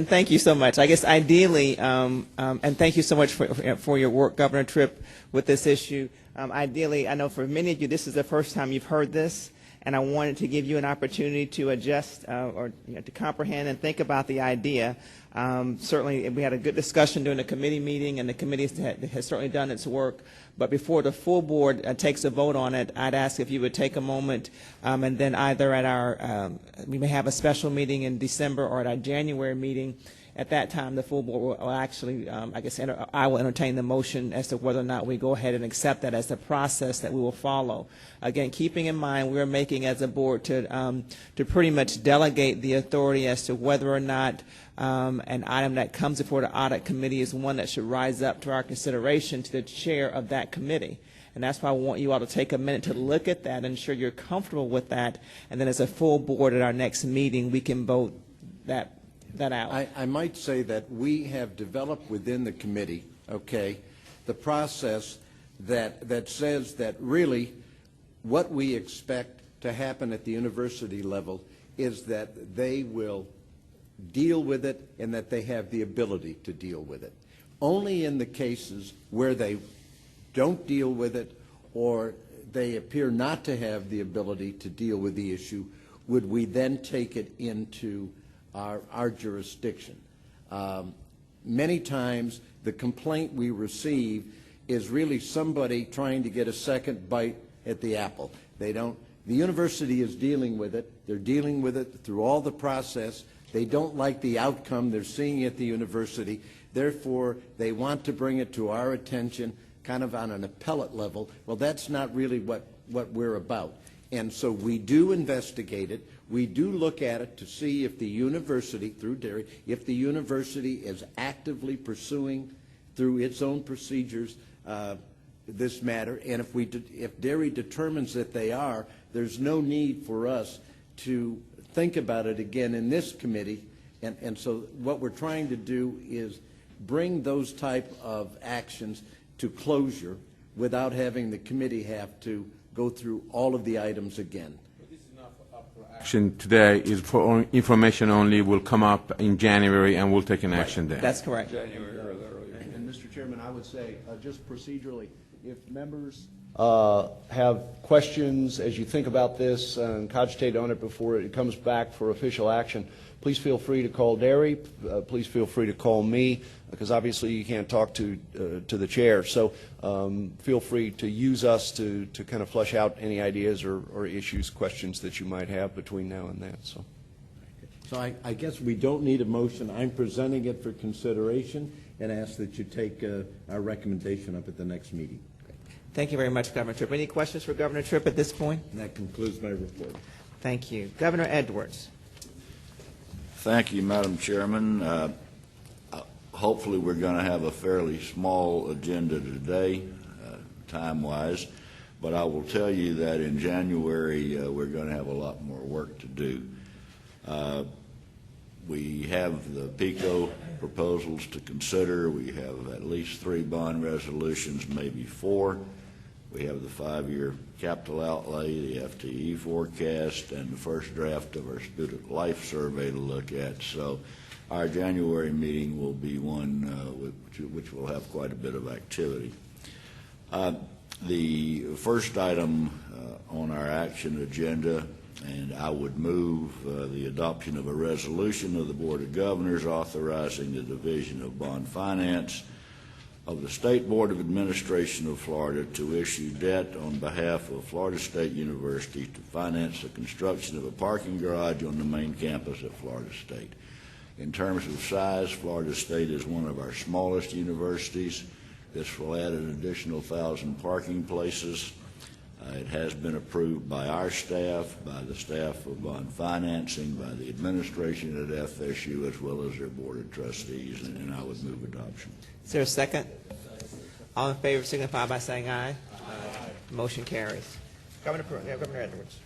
thank you so much. I guess ideally, and thank you so much for your work, Governor Tripp, with this issue. Ideally, I know for many of you, this is the first time you've heard this, and I wanted to give you an opportunity to adjust or to comprehend and think about the idea. Certainly, we had a good discussion during the committee meeting, and the committee has certainly done its work. But before the full board takes a vote on it, I'd ask if you would take a moment and then either at our, we may have a special meeting in December or at our January meeting. At that time, the full board will actually, I guess, I will entertain the motion as to whether or not we go ahead and accept that as the process that we will follow. Again, keeping in mind we're making as a board to pretty much delegate the authority as to whether or not an item that comes before the audit committee is one that should rise up to our consideration to the chair of that committee. And that's why I want you all to take a minute to look at that and ensure you're comfortable with that. And then as a full board at our next meeting, we can vote that out. I might say that we have developed within the committee, okay, the process that says that really what we expect to happen at the university level is that they will deal with it and that they have the ability to deal with it. Only in the cases where they don't deal with it or they appear not to have the ability to deal with the issue would we then take it into our jurisdiction. Many times the complaint we receive is really somebody trying to get a second bite at the apple. They don't, the university is dealing with it. They're dealing with it through all the process. They don't like the outcome they're seeing at the university. Therefore, they want to bring it to our attention kind of on an appellate level. Well, that's not really what we're about. And so we do investigate it. We do look at it to see if the university, through Derry, if the university is actively pursuing through its own procedures this matter. And if Derry determines that they are, there's no need for us to think about it again in this committee. And so what we're trying to do is bring those type of actions to closure without having the committee have to go through all of the items again. Action today is for information only, will come up in January and we'll take an action there. That's correct. January or earlier. Mr. Chairman, I would say, just procedurally, if members have questions as you think about this and cogitate on it before it comes back for official action, please feel free to call Derry. Please feel free to call me, because obviously you can't talk to the chair. So feel free to use us to kind of flush out any ideas or issues, questions that you might have between now and then. So I guess we don't need a motion. I'm presenting it for consideration and ask that you take our recommendation up at the next meeting. Thank you very much, Governor Tripp. Any questions for Governor Tripp at this point? And that concludes my report. Thank you. Governor Edwards. Thank you, Madam Chairman. Hopefully we're going to have a fairly small agenda today, time-wise, but I will tell you that in January we're going to have a lot more work to do. We have the PICO proposals to consider. We have at least 3 bond resolutions, maybe 4. We have the 5-year capital outlay, the FTE forecast, and the first draft of our student life survey to look at. So our January meeting will be one which will have quite a bit of activity. The first item on our action agenda, and I would move the adoption of a resolution of the Board of Governors authorizing the Division of Bond Finance of the State Board of Administration of Florida to issue debt on behalf of Florida State University to finance the construction of a parking garage on the main campus at Florida State. In terms of size, Florida State is one of our smallest universities. This will add an additional 1,000 parking places. It has been approved by our staff, by the staff of bond financing, by the administration at FSU, as well as their board of trustees, and I would move adoption. Is there a second? All in favor signify by saying aye. Aye. Motion carries. Governor Edwards.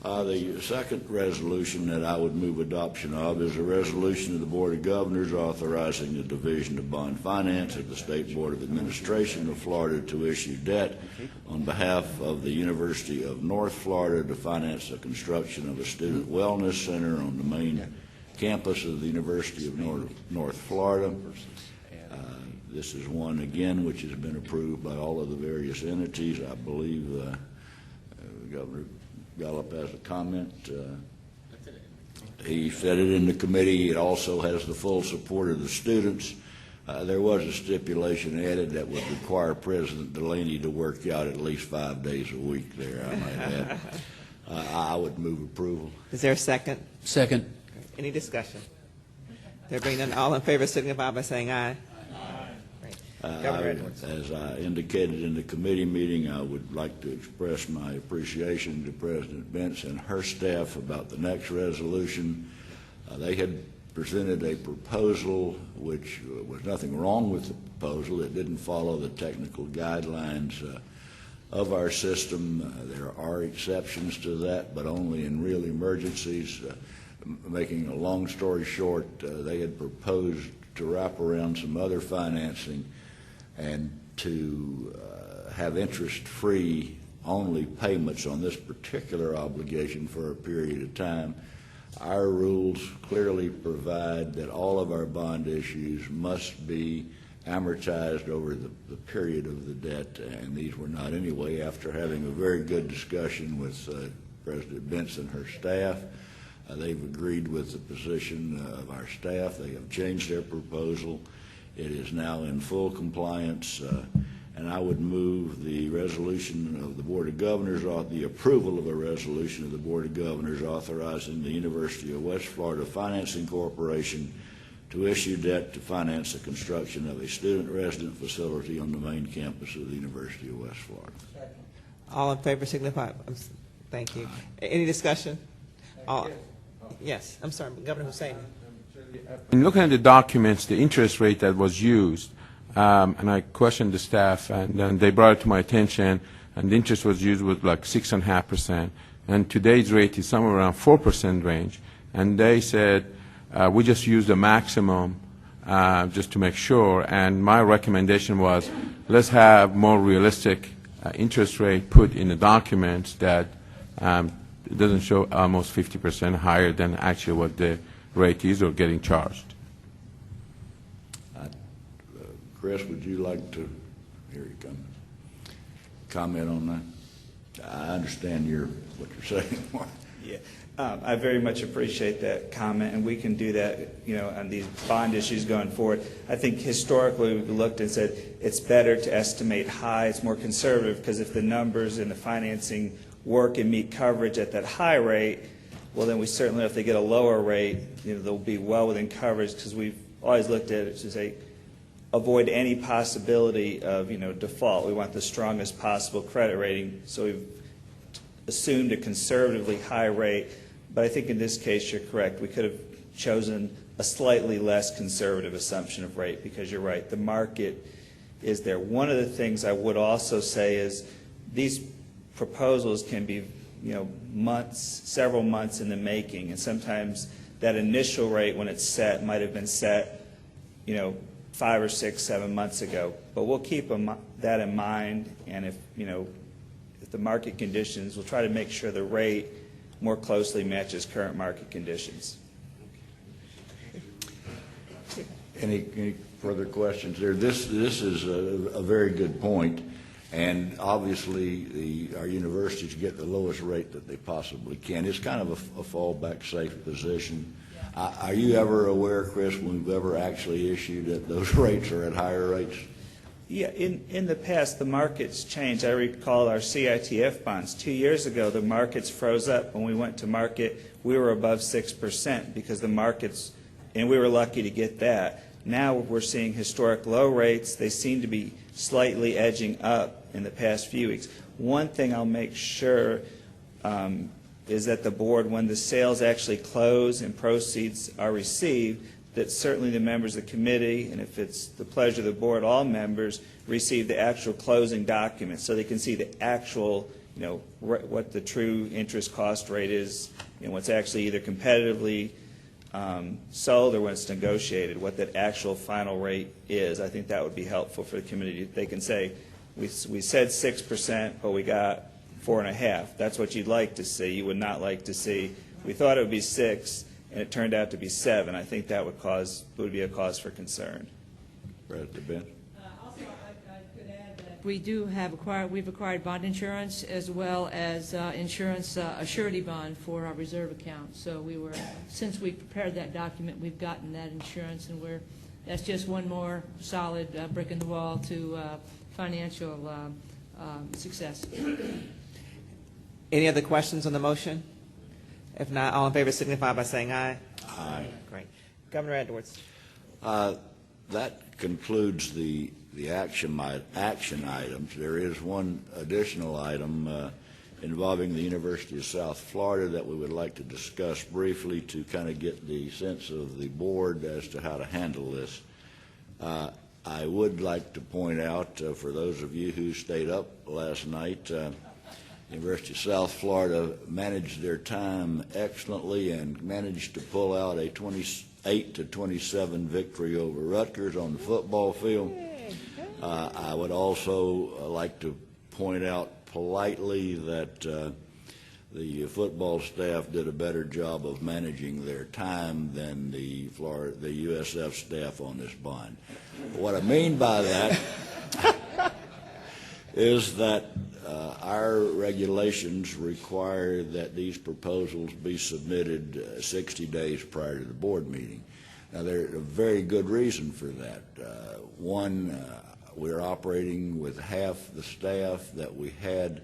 The second resolution that I would move adoption of is a resolution of the Board of Governors authorizing the Division of Bond Finance of the State Board of Administration of Florida to issue debt on behalf of the University of North Florida to finance the construction of a student wellness center on the main campus of the University of North Florida. This is one, again, which has been approved by all of the various entities. I believe Governor Gallup has a comment. He said it in the committee. It also has the full support of the students. There was a stipulation added that would require President Delaney to work out at least 5 days a week there, I might add. I would move approval. Is there a second? Second. Any discussion? There being none, all in favor signify by saying aye. As I indicated in the committee meeting, I would like to express my appreciation to President Bentz and her staff about the next resolution. They had presented a proposal which was nothing wrong with the proposal. It didn't follow the technical guidelines of our system. There are exceptions to that, but only in real emergencies. Making a long story short, they had proposed to wrap around some other financing and to have interest-free only payments on this particular obligation for a period of time. Our rules clearly provide that all of our bond issues must be amortized over the period of the debt, and these were not anyway. After having a very good discussion with President Bentz and her staff, they've agreed with the position of our staff. They have changed their proposal. It is now in full compliance, and I would move the resolution of the Board of Governors, the approval of a resolution of the Board of Governors authorizing the University of West Florida Financing Corporation to issue debt to finance the construction of a student resident facility on the main campus of the University of West Florida. All in favor signify. Thank you. Any discussion? Yes. I'm sorry, Governor Hussein. In looking at the documents, the interest rate that was used, and I questioned the staff, and then they brought it to my attention, and the interest was used with like 6.5%, and today's rate is somewhere around 4% range, and they said we just use the maximum just to make sure, and my recommendation was let's have more realistic interest rate put in the documents that it doesn't show almost 50% higher than actually what the rate is or getting charged. Chris, would you like to, here you come, comment on that? I understand what you're saying. Yeah, I very much appreciate that comment, and we can do that, on these bond issues going forward. I think historically we've looked and said it's better to estimate high, it's more conservative, because if the numbers and the financing work and meet coverage at that high rate, well, then we certainly, if they get a lower rate, they'll be well within coverage, because we've always looked at it to say avoid any possibility of, default. We want the strongest possible credit rating, so we've assumed a conservatively high rate. But I think in this case you're correct. We could have chosen a slightly less conservative assumption of rate, because you're right, the market is there. One of the things I would also say is these proposals can be, several months in the making, and sometimes that initial rate when it's set might have been set, 5 or 6, 7 months ago. But we'll keep that in mind, and if the market conditions, we'll try to make sure the rate more closely matches current market conditions. Any further questions there? This is a very good point, and obviously our universities get the lowest rate that they possibly can. It's kind of a fallback safe position. Are you ever aware, Chris, when we've ever actually issued that those rates are at higher rates? Yeah, in the past, the markets changed. I recall our CITF bonds. 2 years ago, the markets froze up. When we went to market, we were above 6% because the markets, and we were lucky to get that. Now we're seeing historic low rates. They seem to be slightly edging up in the past few weeks. One thing I'll make sure is that the board, when the sales actually close and proceeds are received, that certainly the members of the committee, and if it's the pleasure of the board, all members receive the actual closing documents so they can see the actual, what the true interest cost rate is, what's actually either competitively sold or when it's negotiated, what that actual final rate is. I think that would be helpful for the committee. They can say, we said 6%, but we got 4.5%. That's what you'd like to see. You would not like to see, we thought it would be 6%, and it turned out to be 7%. I think that would be a cause for concern. President Ben. Also, I could add that we've acquired bond insurance as well as insurance, a surety bond for our reserve account. So since we prepared that document, we've gotten that insurance, and that's just one more solid brick in the wall to financial success. Any other questions on the motion? If not, all in favor signify by saying aye. Aye. Great. Governor Edwards. That concludes the action items. There is one additional item involving the University of South Florida that we would like to discuss briefly to kind of get the sense of the board as to how to handle this. I would like to point out, for those of you who stayed up last night, the University of South Florida managed their time excellently and managed to pull out a 28-27 victory over Rutgers on the football field. I would also like to point out politely that the football staff did a better job of managing their time than the USF staff on this bond. What I mean by that is that our regulations require that these proposals be submitted 60 days prior to the board meeting. Now, there's a very good reason for that. One, we're operating with half the staff that we had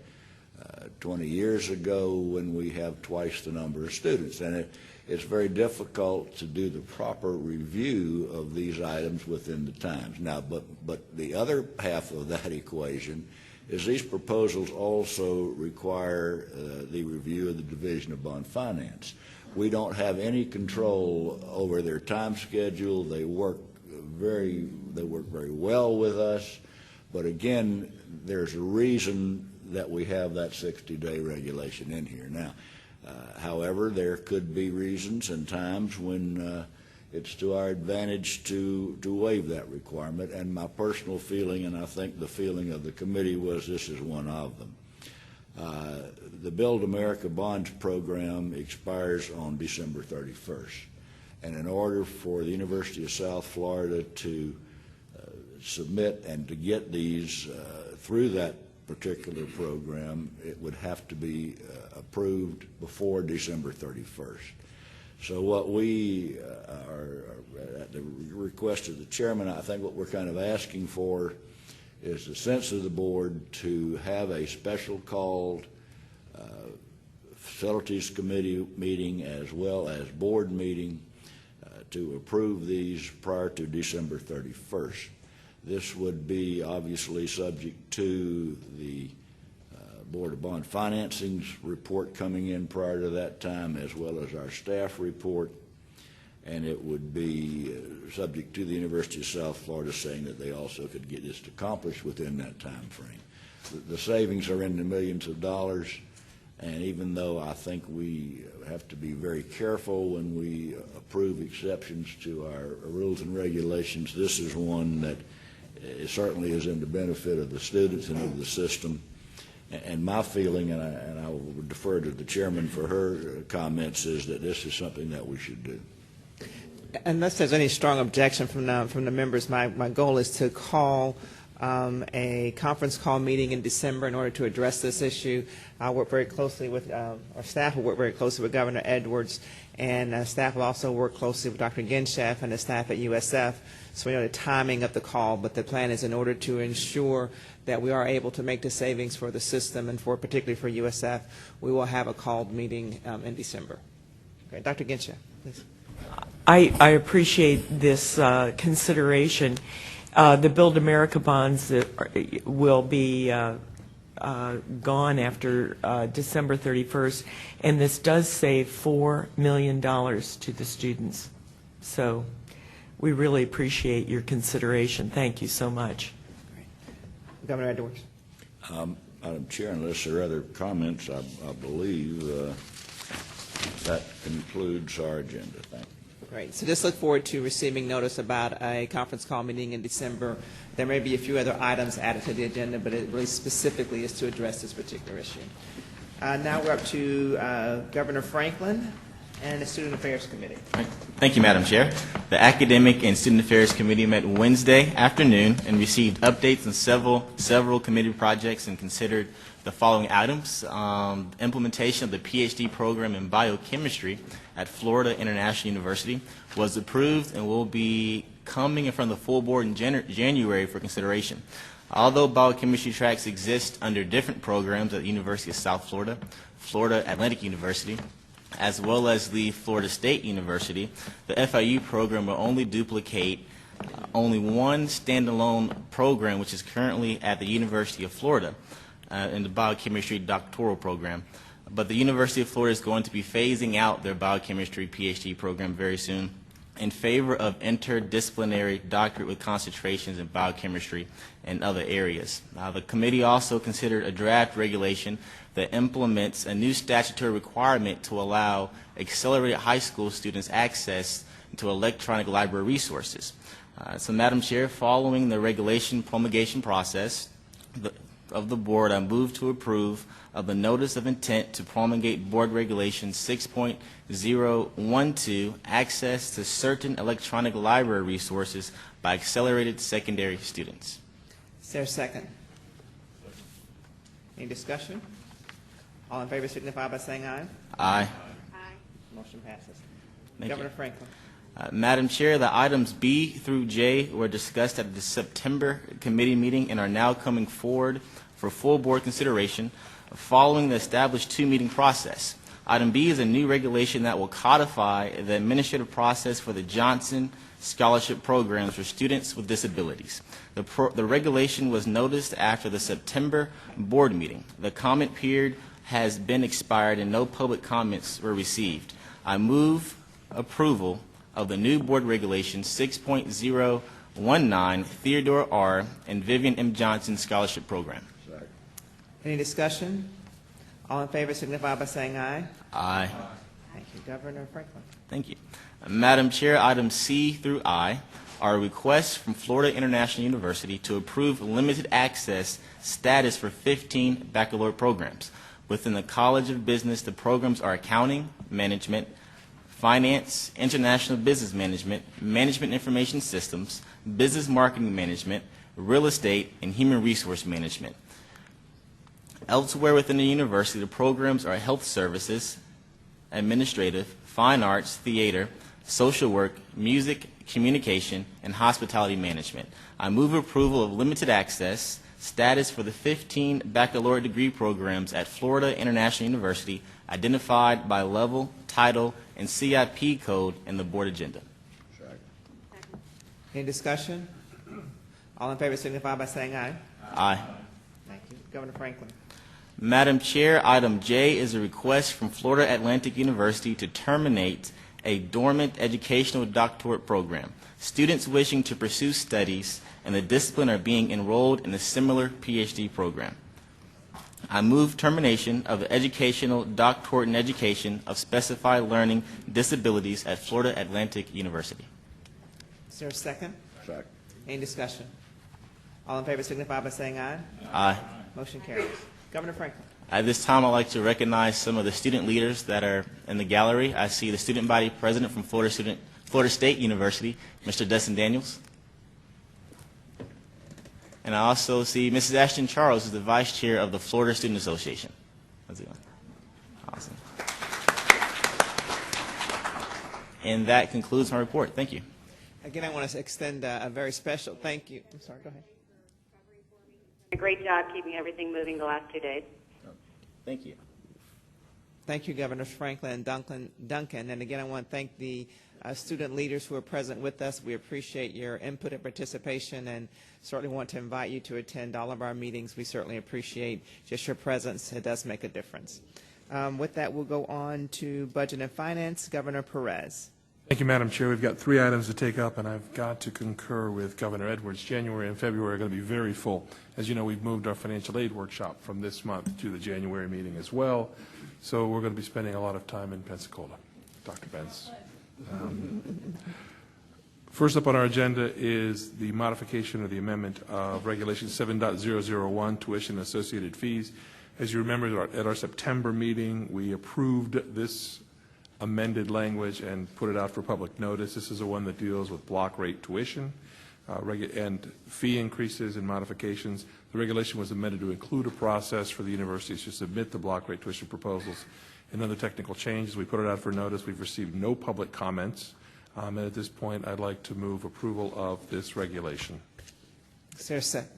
20 years ago when we have twice the number of students. And it's very difficult to do the proper review of these items within the times. Now, but the other half of that equation is these proposals also require the review of the Division of Bond Finance. We don't have any control over their time schedule. They work very well with us. But again, there's a reason that we have that 60-day regulation in here. Now, however, there could be reasons and times when it's to our advantage to waive that requirement, and my personal feeling, and I think the feeling of the committee, was this is one of them. The Build America Bonds program expires on December 31st, and in order for the University of South Florida to submit and to get these through that particular program, it would have to be approved before December 31st. So what we are at the request of the chairman, I think what we're kind of asking for is the sense of the board to have a special called facilities committee meeting as well as board meeting to approve these prior to December 31st. This would be obviously subject to the Board of Bond Financing's report coming in prior to that time, as well as our staff report, and it would be subject to the University of South Florida saying that they also could get this accomplished within that time frame. The savings are in the millions of dollars, and even though I think we have to be very careful when we approve exceptions to our rules and regulations, this is one that it certainly is in the benefit of the students and of the system. And my feeling, and I will defer to the chairman for her comments, is that this is something that we should do. Unless there's any strong objection from the members, my goal is to call a conference call meeting in December in order to address this issue. I'll work very closely with, our staff will work very closely with Governor Edwards, and staff will also work closely with Dr. Genschef and the staff at USF. So we know the timing of the call, but the plan is in order to ensure that we are able to make the savings for the system and for particularly for USF, we will have a called meeting in December. Okay, Dr. Genschef, please. I appreciate this consideration. The Build America bonds will be gone after December 31st, and this does save $4 million to the students. So we really appreciate your consideration. Thank you so much. Great. Governor Edwards. Madam Chair, unless there are other comments, I believe that concludes our agenda. Thank you. Great. So just look forward to receiving notice about a conference call meeting in December. There may be a few other items added to the agenda, but it really specifically is to address this particular issue. Now we're up to Governor Franklin and the Student Affairs Committee. Thank you, Madam Chair. The Academic and Student Affairs Committee met Wednesday afternoon and received updates on several committee projects and considered the following items. Implementation of the PhD program in biochemistry at Florida International University was approved and will be coming in front of the full board in January for consideration. Although biochemistry tracks exist under different programs at the University of South Florida, Florida Atlantic University, as well as the Florida State University, the FIU program will only duplicate only one standalone program, which is currently at the University of Florida in the biochemistry doctoral program. But the University of Florida is going to be phasing out their biochemistry PhD program very soon in favor of interdisciplinary doctorate with concentrations in biochemistry and other areas. The committee also considered a draft regulation that implements a new statutory requirement to allow accelerated high school students access to electronic library resources. So, Madam Chair, following the regulation promulgation process of the board, I move to approve of the notice of intent to promulgate Board Regulation 6.012, access to certain electronic library resources by accelerated secondary students. Is there a second? Any discussion? All in favor signify by saying aye. Aye. Aye. Motion passes. Thank Governor you. Franklin. Madam Chair, the items B through J were discussed at the September committee meeting and are now coming forward for full board consideration following the established two-meeting process. Item B is a new regulation that will codify the administrative process for the Johnson Scholarship Programs for students with disabilities. The regulation was noticed after the September board meeting. The comment period has been expired and no public comments were received. I move approval of the new board regulation 6.019 Theodore R. and Vivian M. Johnson Scholarship Program. Any discussion? All in favor signify by saying aye. Aye. Thank you. Governor Franklin. Thank you. Madam Chair, items C through I are requests from Florida International University to approve limited access status for 15 baccalaureate programs. Within the College of Business, the programs are accounting, management, finance, international business management, management information systems, business marketing management, real estate, and human resource management. Elsewhere within the university, the programs are health services, administrative, fine arts, theater, social work, music, communication, and hospitality management. I move approval of limited access status for the 15 baccalaureate degree programs at Florida International University identified by level, title, and CIP code in the board agenda. Any discussion? All in favor signify by saying aye. Aye. Thank you. Governor Franklin. Madam Chair, item J is a request from Florida Atlantic University to terminate a dormant educational doctorate program. Students wishing to pursue studies in the discipline are being enrolled in a similar PhD program. I move termination of the educational doctorate in education of specified learning disabilities at Florida Atlantic University. Is there a second? Second. Any discussion? All in favor signify by saying aye. Aye. Motion carries. Governor Franklin. At this time, I'd like to recognize some of the student leaders that are in the gallery. I see the student body president from Florida State University, Mr. Dustin Daniels. And I also see Mrs. Ashton Charles, who's the vice chair of the Florida Student Association. How's it going? Awesome. And that concludes my report. Thank you. Again, I want to extend a very special thank you. I'm sorry, go ahead. A great job keeping everything moving the last 2 days. Thank you. Thank you, Governors Franklin and Duncan. And again, I want to thank the student leaders who are present with us. We appreciate your input and participation, and certainly want to invite you to attend all of our meetings. We certainly appreciate just your presence. It does make a difference. With that, we'll go on to Budget and Finance. Governor Perez. Thank you, Madam Chair. We've got 3 items to take up, and I've got to concur with Governor Edwards. January and February are going to be very full. As you know, we've moved our financial aid workshop from this month to the January meeting as well, so we're going to be spending a lot of time in Pensacola. Dr. Benz. First up on our agenda is the modification or the amendment of Regulation 7.001, tuition and associated fees. As you remember, at our September meeting, we approved this amended language and put it out for public notice. This is the one that deals with block rate tuition and fee increases and modifications. The regulation was amended to include a process for the universities to submit the block rate tuition proposals and other technical changes. We put it out for notice. We've received no public comments. And at this point, I'd like to move approval of this regulation. Is there a second?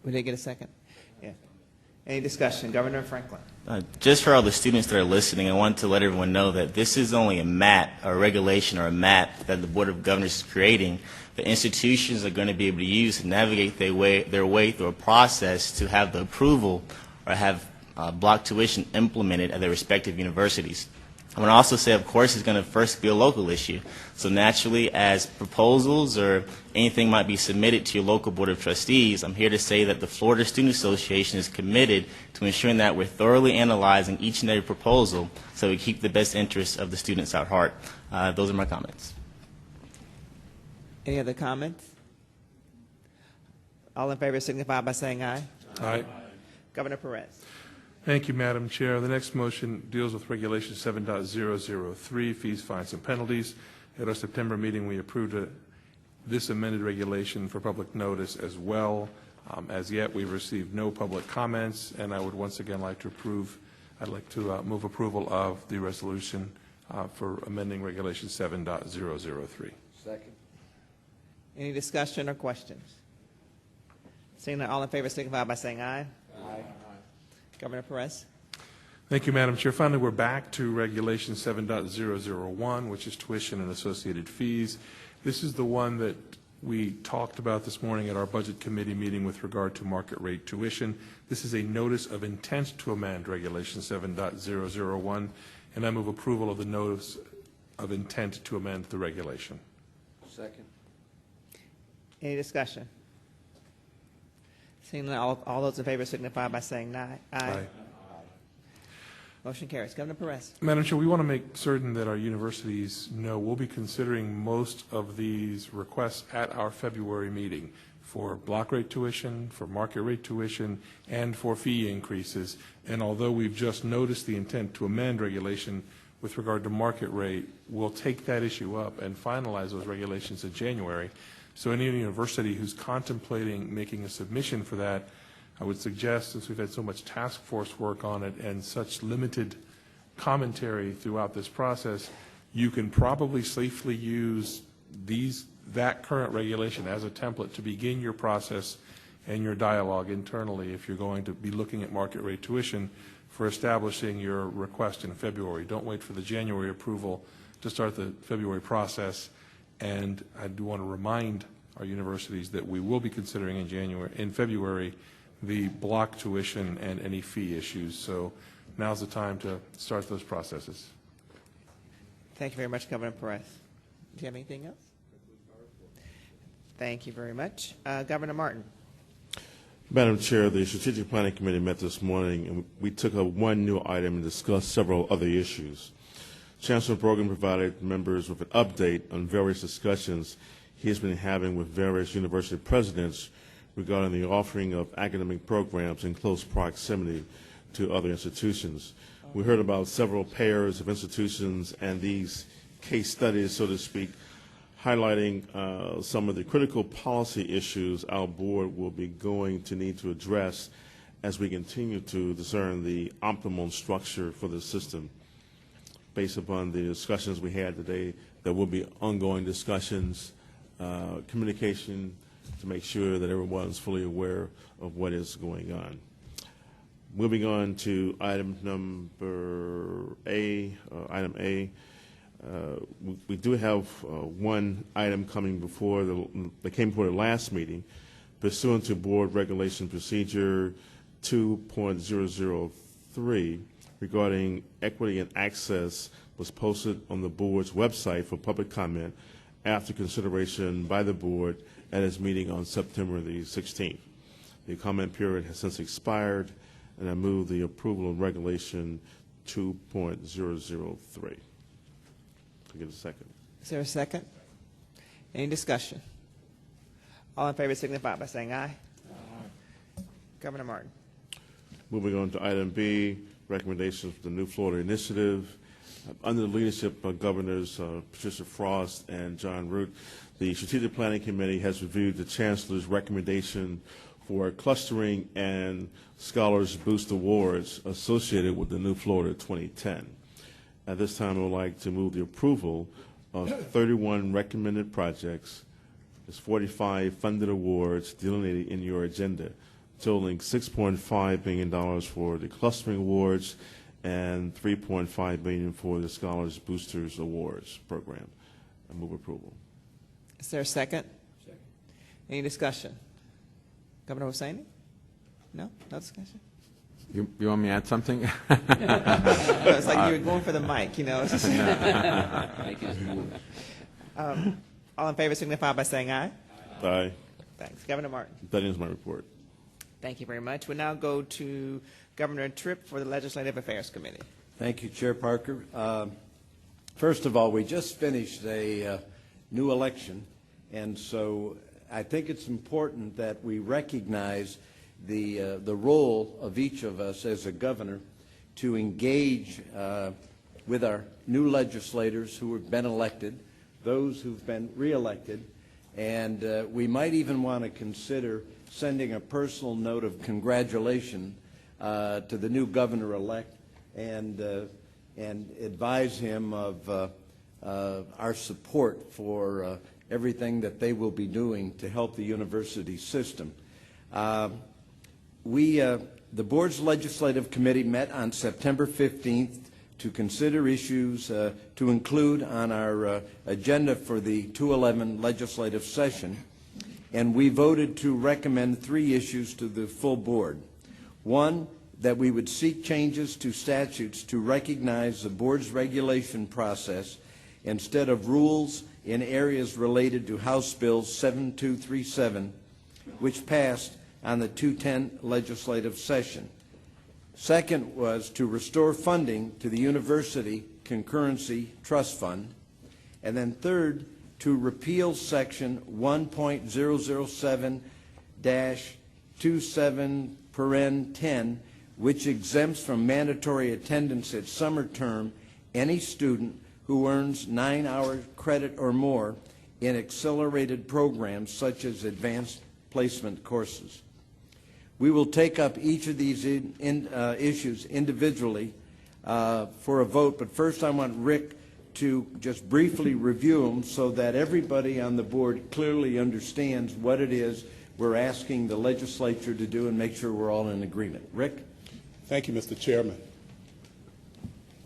We didn't get a second? Yeah. Any discussion? Governor Franklin. Just for all the students that are listening, I want to let everyone know that this is only a map, a regulation or a map that the Board of Governors is creating. The institutions are going to be able to use to navigate their way through a process to have the approval or have block tuition implemented at their respective universities. I want to also say, of course, it's going to first be a local issue. So naturally, as proposals or anything might be submitted to your local Board of Trustees, I'm here to say that the Florida Student Association is committed to ensuring that we're thoroughly analyzing each and every proposal so we keep the best interests of the students at heart. Those are my comments. Any other comments? All in favor signify by saying aye. Aye. Governor Perez. Thank you, Madam Chair. The next motion deals with Regulation 7.003, fees, fines, and penalties. At our September meeting, we approved this amended regulation for public notice as well. As yet, we've received no public comments, and I would once again like to move approval of the resolution for amending Regulation 7.003. Second. Any discussion or questions? Seeing none, all in favor signify by saying aye. Aye. Governor Perez. Thank you, Madam Chair. Finally, we're back to Regulation 7.001, which is tuition and associated fees. This is the one that we talked about this morning at our Budget Committee meeting with regard to market rate tuition. This is a notice of intent to amend Regulation 7.001, and I move approval of the notice of intent to amend the regulation. Second. Any discussion? Seeing none, all those in favor signify by saying aye. Aye. Motion carries. Governor Perez. Madam Chair, we want to make certain that our universities know we'll be considering most of these requests at our February meeting for block rate tuition, for market rate tuition, and for fee increases. And although we've just noticed the intent to amend regulation, with regard to market rate, we'll take that issue up and finalize those regulations in January. So any university who's contemplating making a submission for that, I would suggest, since we've had so much task force work on it and such limited commentary throughout this process, you can probably safely use that current regulation as a template to begin your process and your dialogue internally if you're going to be looking at market rate tuition for establishing your request in February. Don't wait for the January approval to start the February process. And I do want to remind our universities that we will be considering in February the block tuition and any fee issues. So now's the time to start those processes. Thank you very much, Governor Perez. Do you have anything else? Thank you very much. Governor Martin. Madam Chair, the Strategic Planning Committee met this morning, and we took up one new item and discussed several other issues. Chancellor Brogan provided members with an update on various discussions he has been having with various university presidents regarding the offering of academic programs in close proximity to other institutions. We heard about several pairs of institutions and these case studies, so to speak, highlighting some of the critical policy issues our board will be going to need to address as we continue to discern the optimal structure for the system. Based upon the discussions we had today, there will be ongoing discussions, communication to make sure that everyone is fully aware of what is going on. Moving on to item number A, item A. We do have one item coming before that came before the last meeting, pursuant to Board Regulation Procedure 2.003 regarding equity and access was posted on the board's website for public comment after consideration by the board at its meeting on September the 16th. The comment period has since expired, and I move the approval of Regulation 2.003. Get a second. Is there a second? Any discussion? All in favor signify by saying aye. Aye. Governor Martin. Moving on to item B, recommendations for the New Florida Initiative. Under the leadership of Governors Patricia Frost and John Root, the Strategic Planning Committee has reviewed the Chancellor's recommendation for clustering and Scholars Boost Awards associated with the New Florida 2010. At this time, I would like to move the approval of 31 recommended projects. There's 45 funded awards delineated in your agenda, totaling $6.5 billion for the clustering awards and $3.5 billion for the Scholars Boosters Awards program. I move approval. Is there a second? Second. Any discussion? Governor Hosseini? No? No discussion? You want me to add something? It's like you were going for the mic, you know. All in favor signify by saying aye. Aye. Thanks. Governor Martin. That ends my report. Thank you very much. We'll now go to Governor Tripp for the Legislative Affairs Committee. Thank you, Chair Parker. First of all, we just finished a new election, and so I think it's important that we recognize the role of each of us as a governor to engage with our new legislators who have been elected, those who've been reelected, and we might even want to consider sending a personal note of congratulation to the new governor-elect and advise him of our support for everything that they will be doing to help the university system. The board's legislative committee met on September 15th to consider issues to include on our agenda for the 2011 legislative session, and we voted to recommend 3 issues to the full board. One, that we would seek changes to statutes to recognize the board's regulation process instead of rules in areas related to House Bill 7237, which passed on the 2010 legislative session. Second was to restore funding to the University Concurrency Trust Fund. And then third, to repeal Section 1.007-27(10), which exempts from mandatory attendance at summer term any student who earns 9-hour credit or more in accelerated programs such as advanced placement courses. We will take up each of these issues individually for a vote, but first I want Rick to just briefly review them so that everybody on the board clearly understands what it is we're asking the legislature to do and make sure we're all in agreement. Rick? Thank you, Mr. Chairman.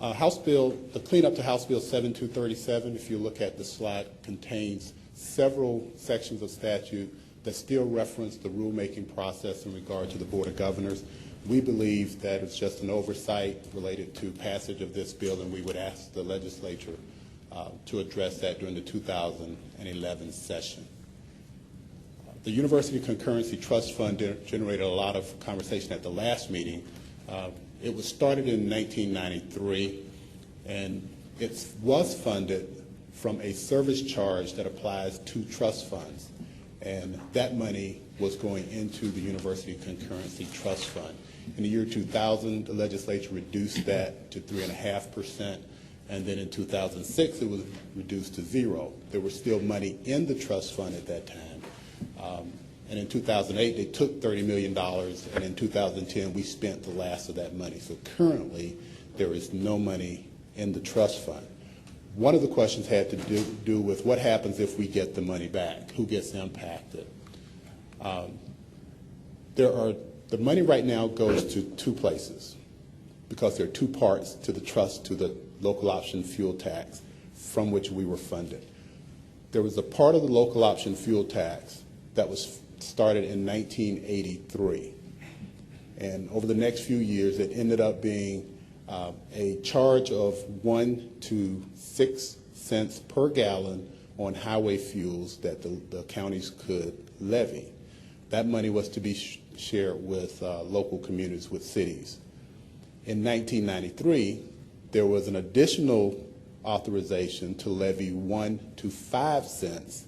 The cleanup to House Bill 7237, if you look at the slide, contains several sections of statute that still reference the rulemaking process in regard to the Board of Governors. We believe that it's just an oversight related to passage of this bill, and we would ask the legislature to address that during the 2011 session. The University Concurrency Trust Fund generated a lot of conversation at the last meeting. It was started in 1993, and it was funded from a service charge that applies to trust funds. And that money was going into the University Concurrency Trust Fund. In the year 2000, the legislature reduced that to 3.5%, and then in 2006, it was reduced to 0. There was still money in the trust fund at that time. And in 2008, they took $30 million, and in 2010, we spent the last of that money. So currently, there is no money in the trust fund. One of the questions had to do with what happens if we get the money back, who gets impacted. The money right now goes to two places because there are two parts to the trust, to the local option fuel tax from which we were funded. There was a part of the local option fuel tax that was started in 1983. And over the next few years, it ended up being a charge of 1 to 6 cents per gallon on highway fuels that the counties could levy. That money was to be shared with local communities, with cities. In 1993, there was an additional authorization to levy 1 to 5 cents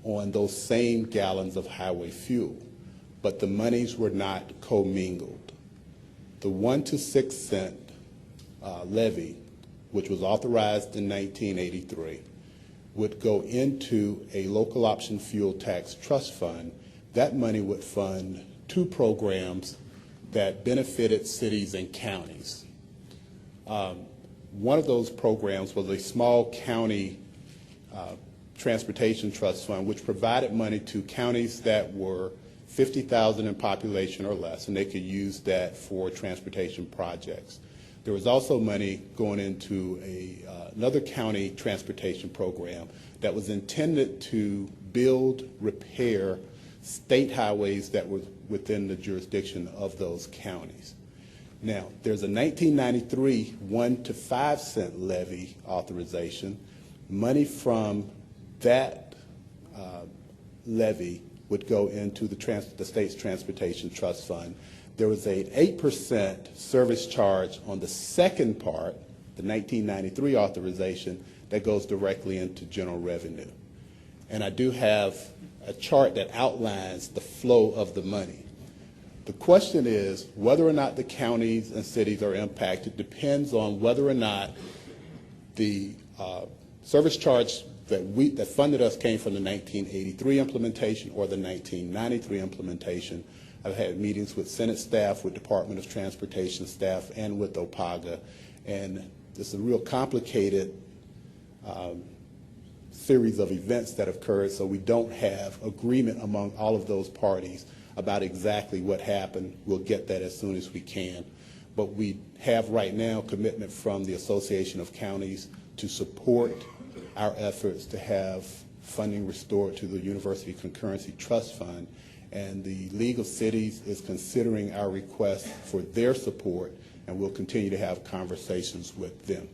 on those same gallons of highway fuel, but the monies were not commingled. The 1 to 6 cent levy, which was authorized in 1983, would go into a local option fuel tax trust fund. That money would fund two programs that benefited cities and counties. One of those programs was a small county transportation trust fund, which provided money to counties that were 50,000 in population or less, and they could use that for transportation projects. There was also money going into another county transportation program that was intended to build, repair state highways that were within the jurisdiction of those counties. Now, there's a 1993 1 to 5 cent levy authorization. Money from that levy would go into the state's transportation trust fund. There was an 8% service charge on the second part, the 1993 authorization, that goes directly into general revenue. And I do have a chart that outlines the flow of the money. The question is whether or not the counties and cities are impacted depends on whether or not the service charge that funded us came from the 1983 implementation or the 1993 implementation. I've had meetings with Senate staff, with Department of Transportation staff, and with OPAGA, and it's a real complicated series of events that have occurred, so we don't have agreement among all of those parties about exactly what happened. We'll get that as soon as we can. But we have right now commitment from the Association of Counties to support our efforts to have funding restored to the University Concurrency Trust Fund, and the League of Cities is considering our request for their support, and we'll continue to have conversations with them.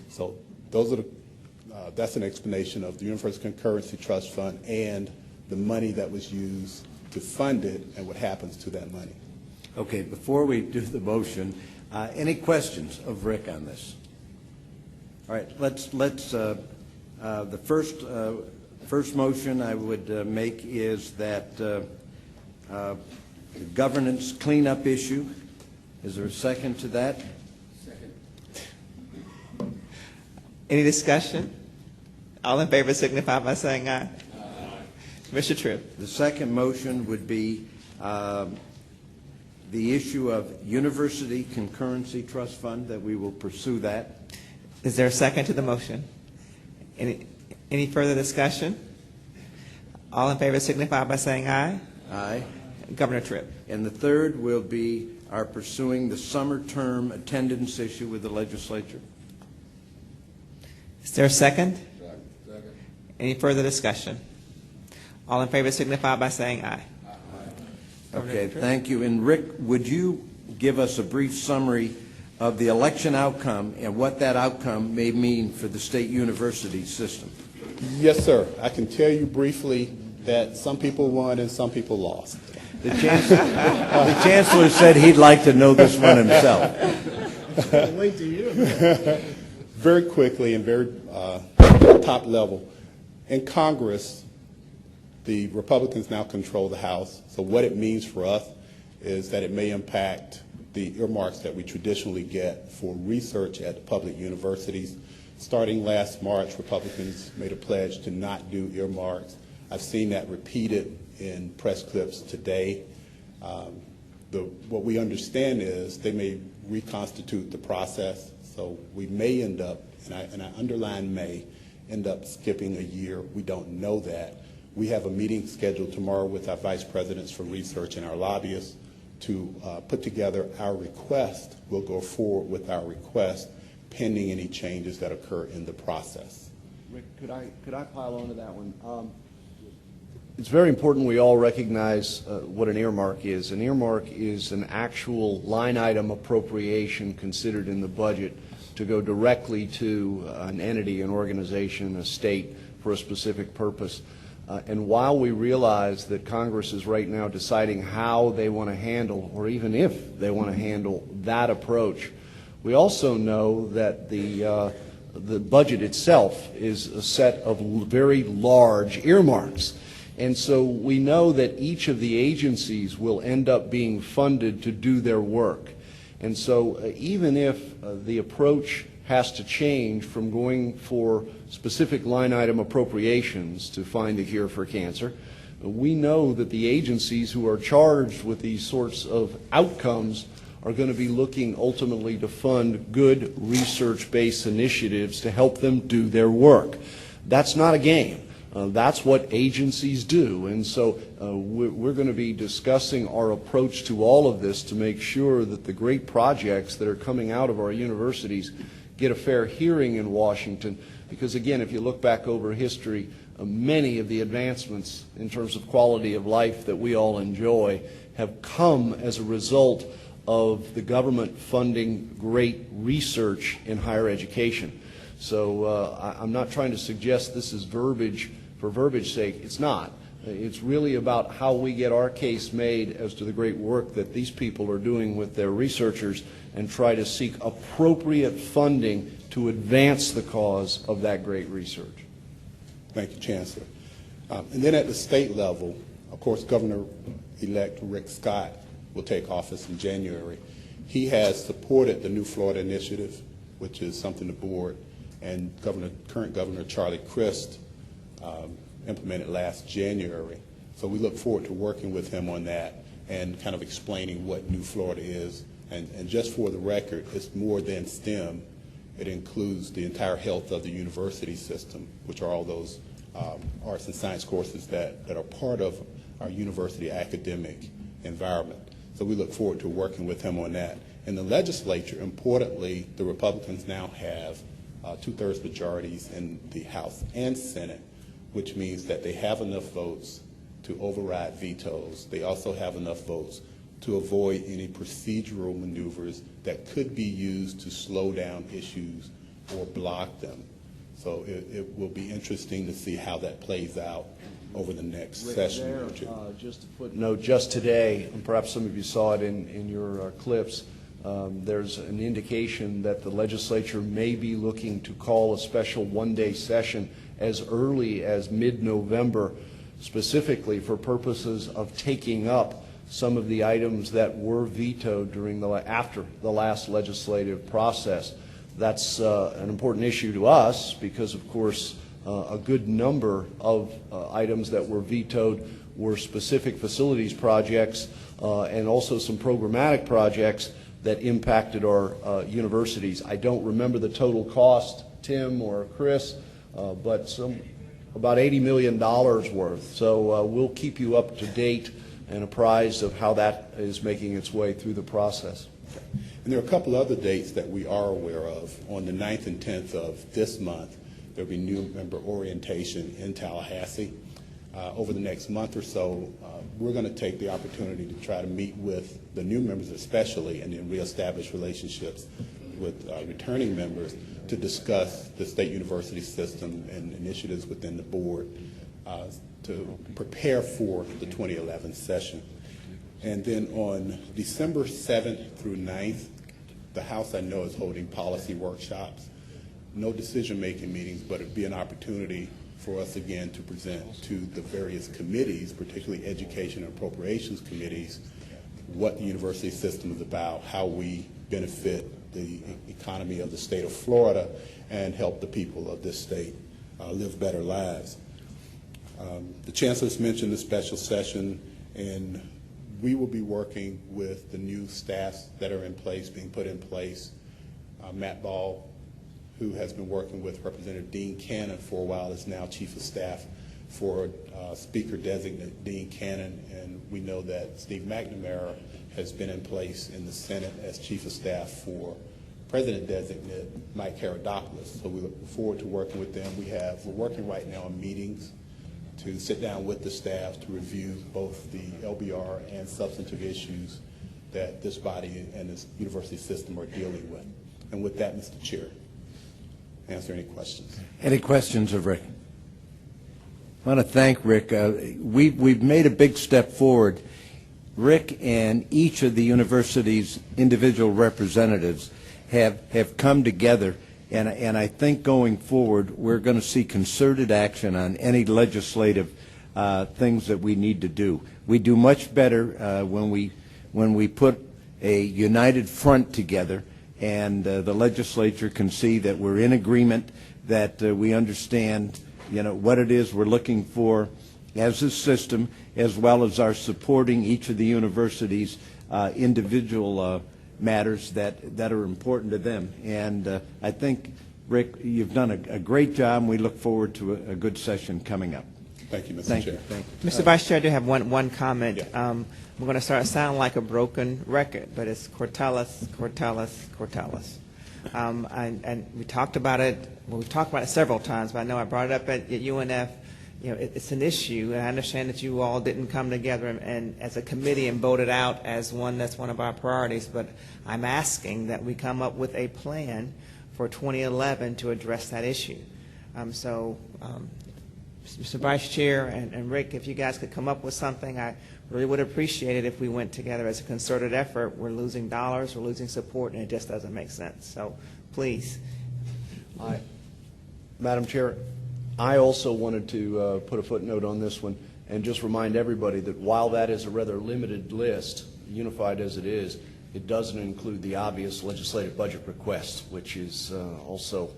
So those are that's an explanation of the University Concurrency Trust Fund and the money that was used to fund it and what happens to that money. Okay, before we do the motion, any questions of Rick on this? All right, let's the first motion I would make is that the governance cleanup issue. Is there a second to that? Second. Any discussion? All in favor signify by saying aye. Mr. Tripp. The second motion would be the issue of University Concurrency Trust Fund, that we will pursue that. Is there a second to the motion? Any further discussion? All in favor signify by saying aye. Aye. Governor Tripp. And the third will be our pursuing the summer term attendance issue with the legislature. Is there a second? Second. Any further discussion? All in favor signify by saying aye. Okay, thank you. And Rick, would you give us a brief summary of the election outcome and what that outcome may mean for the state university system? Yes, sir. I can tell you briefly that some people won and some people lost. The chancellor said he'd like to know this one himself. Wait to you. Very quickly and very top level. In Congress, the Republicans now control the House. So what it means for us is that it may impact the earmarks that we traditionally get for research at the public universities. Starting last March, Republicans made a pledge to not do earmarks. I've seen that repeated in press clips today. What we understand is they may reconstitute the process, so we may end up, and I underline may, end up skipping a year. We don't know that. We have a meeting scheduled tomorrow with our vice presidents for research and our lobbyists to put together our request. We'll go forward with our request pending any changes that occur in the process. Rick, could I pile onto that one? It's very important we all recognize what an earmark is. An earmark is an actual line item appropriation considered in the budget to go directly to an entity, an organization, a state for a specific purpose. And while we realize that Congress is right now deciding how they want to handle, or even if they want to handle that approach, we also know that the budget itself is a set of very large earmarks. And so we know that each of the agencies will end up being funded to do their work. And so even if the approach has to change from going for specific line item appropriations to find a cure for cancer, we know that the agencies who are charged with these sorts of outcomes are going to be looking ultimately to fund good research-based initiatives to help them do their work. That's not a game. That's what agencies do. And so we're going to be discussing our approach to all of this to make sure that the great projects that are coming out of our universities get a fair hearing in Washington. Because again, if you look back over history, many of the advancements in terms of quality of life that we all enjoy have come as a result of the government funding great research in higher education. So I'm not trying to suggest this is verbiage for verbiage sake. It's not. It's really about how we get our case made as to the great work that these people are doing with their researchers and try to seek appropriate funding to advance the cause of that great research. Thank you, Chancellor. And then at the state level, of course, Governor-elect Rick Scott will take office in January. He has supported the New Florida Initiative, which is something the board and current Governor Charlie Crist implemented last January. So we look forward to working with him on that and kind of explaining what New Florida is. And just for the record, it's more than STEM. It includes the entire health of the university system, which are all those arts and science courses that are part of our university academic environment. So we look forward to working with him on that. In the legislature, importantly, the Republicans now have two-thirds majorities in the House and Senate, which means that they have enough votes to override vetoes. They also have enough votes to avoid any procedural maneuvers that could be used to slow down issues or block them. So it will be interesting to see how that plays out over the next session or two. Just a footnote, just today, and perhaps some of you saw it in your clips, there's an indication that the legislature may be looking to call a special one-day session as early as mid-November, specifically for purposes of taking up some of the items that were vetoed during after the last legislative process. That's an important issue to us because, of course, a good number of items that were vetoed were specific facilities projects and also some programmatic projects that impacted our universities. I don't remember the total cost, Tim or Chris, but about $80 million worth. So we'll keep you up to date and apprised of how that is making its way through the process. And there are a couple other dates that we are aware of. On the 9th and 10th of this month, there will be new member orientation in Tallahassee. Over the next month or so, we're going to take the opportunity to try to meet with the new members especially and then reestablish relationships with returning members to discuss the state university system and initiatives within the board to prepare for the 2011 session. And then on December 7th through 9th, the House, I know, is holding policy workshops. No decision-making meetings, but it'd be an opportunity for us again to present to the various committees, particularly education and appropriations committees, what the university system is about, how we benefit the economy of the state of Florida and help the people of this state live better lives. The Chancellor's mentioned the special session, and we will be working with the new staffs that are in place, being put in place. Matt Ball, who has been working with Representative Dean Cannon for a while, is now Chief of Staff for Speaker-designate Dean Cannon, and we know that Steve McNamara has been in place in the Senate as Chief of Staff for President-designate Mike Herodopoulos. So we look forward to working with them. We're working right now on meetings to sit down with the staff to review both the LBR and substantive issues that this body and this university system are dealing with. And with that, Mr. Chair, answer any questions. Any questions of Rick? I want to thank Rick. We've made a big step forward. Rick and each of the university's individual representatives have come together, and I think going forward we're going to see concerted action on any legislative things that we need to do. We do much better when we put a united front together, and the legislature can see that we're in agreement, that we understand, what it is we're looking for as a system, as well as our supporting each of the universities' individual matters that are important to them. And I think, Rick, you've done a great job, and we look forward to a good session coming up. Thank you, Mr. Chair. Thank you. Mr. Vice Chair, I do have one comment. Yeah. We're going to start to sound like a broken record, but it's Cortellis, Cortellis, Cortellis. And we talked about it. Well, we've talked about it several times, but I know I brought it up at UNF. It's an issue, and I understand that you all didn't come together and as a committee and vote it out as that's one of our priorities. But I'm asking that we come up with a plan for 2011 to address that issue. Mr. Vice Chair and Rick, if you guys could come up with something, I really would appreciate it if we went together as a concerted effort. We're losing dollars, we're losing support, and it just doesn't make sense. So please. Madam Chair, I also wanted to put a footnote on this one and just remind everybody that while that is a rather limited list, unified as it is, it doesn't include the obvious legislative budget request, which is also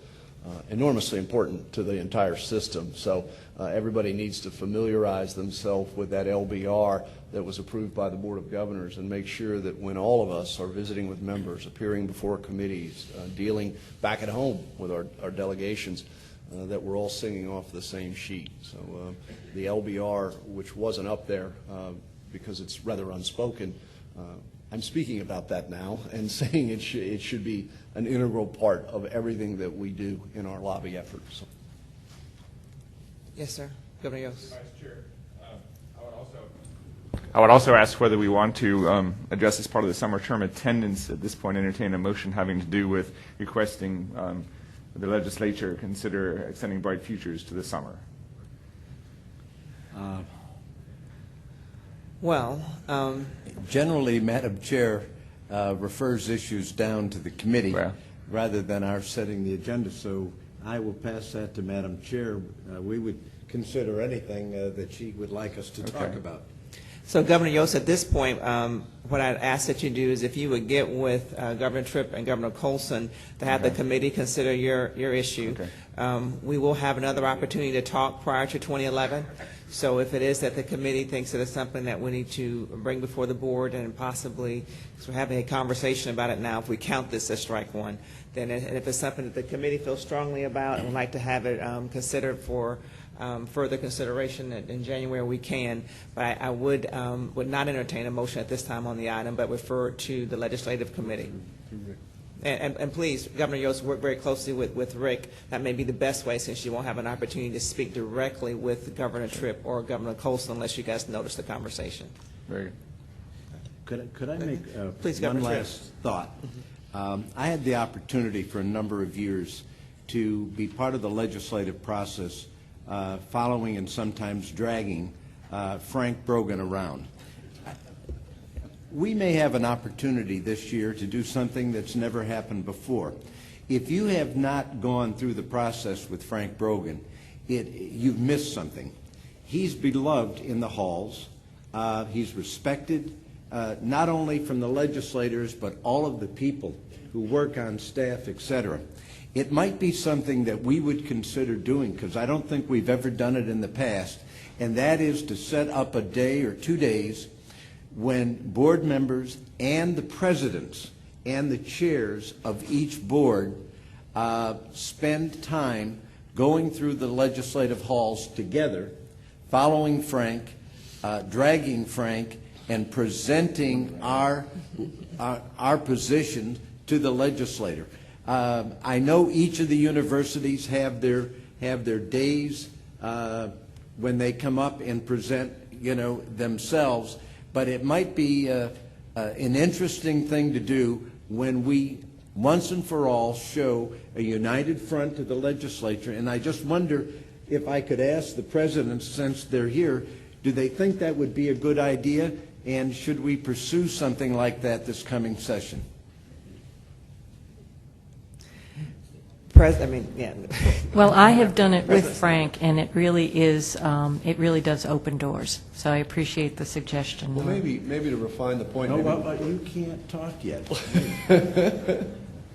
enormously important to the entire system. So everybody needs to familiarize themselves with that LBR that was approved by the Board of Governors and make sure that when all of us are visiting with members, appearing before committees, dealing back at home with our delegations, that we're all singing off the same sheet. So the LBR, which wasn't up there because it's rather unspoken, I'm speaking about that now and saying it should be an integral part of everything that we do in our lobby efforts. Yes, sir. Governor Yost. Vice Chair, I would also ask whether we want to address as part of the summer term attendance at this point, entertain a motion having to do with requesting the legislature consider extending Bright Futures to the summer. Generally, Madam Chair refers issues down to the committee rather than our setting the agenda, so I will pass that to Madam Chair. We would consider anything that she would like us to talk about. So Governor Yost, at this point, what I'd ask that you do is if you would get with Governor Tripp and Governor Colson to have the committee consider your issue. Okay. We will have another opportunity to talk prior to 2011. So if it is that the committee thinks that it's something that we need to bring before the board and possibly, because we're having a conversation about it now, if we count this as strike one, then and if it's something that the committee feels strongly about and would like to have it considered for further consideration in January, we can. But I would not entertain a motion at this time on the item, but refer it to the legislative committee. And please, Governor Yost, work very closely with Rick. That may be the best way, since you won't have an opportunity to speak directly with Governor Tripp or Governor Colson unless you guys notice the conversation. Very good. Could I make Please, one Governor last thought? I had the opportunity for a number of years to be part of the legislative process, following and sometimes dragging Frank Brogan around. We may have an opportunity this year to do something that's never happened before. If you have not gone through the process with Frank Brogan, you've missed something. He's beloved in the halls. He's respected, not only from the legislators, but all of the people who work on staff, etc. It might be something that we would consider doing, because I don't think we've ever done it in the past, and that is to set up a day or 2 days when board members and the presidents and the chairs of each board spend time going through the legislative halls together, following Frank, dragging Frank, and presenting our position to the legislator. I know each of the universities have their days when they come up and present, themselves. But it might be an interesting thing to do when we, once and for all, show a united front to the legislature. And I just wonder if I could ask the presidents, since they're here, do they think that would be a good idea? And should we pursue something like that this coming session? Well, I have done it with Frank, and it really is, it really does open doors. So I appreciate the suggestion. Well, maybe to refine the point. No, well, you can't talk yet.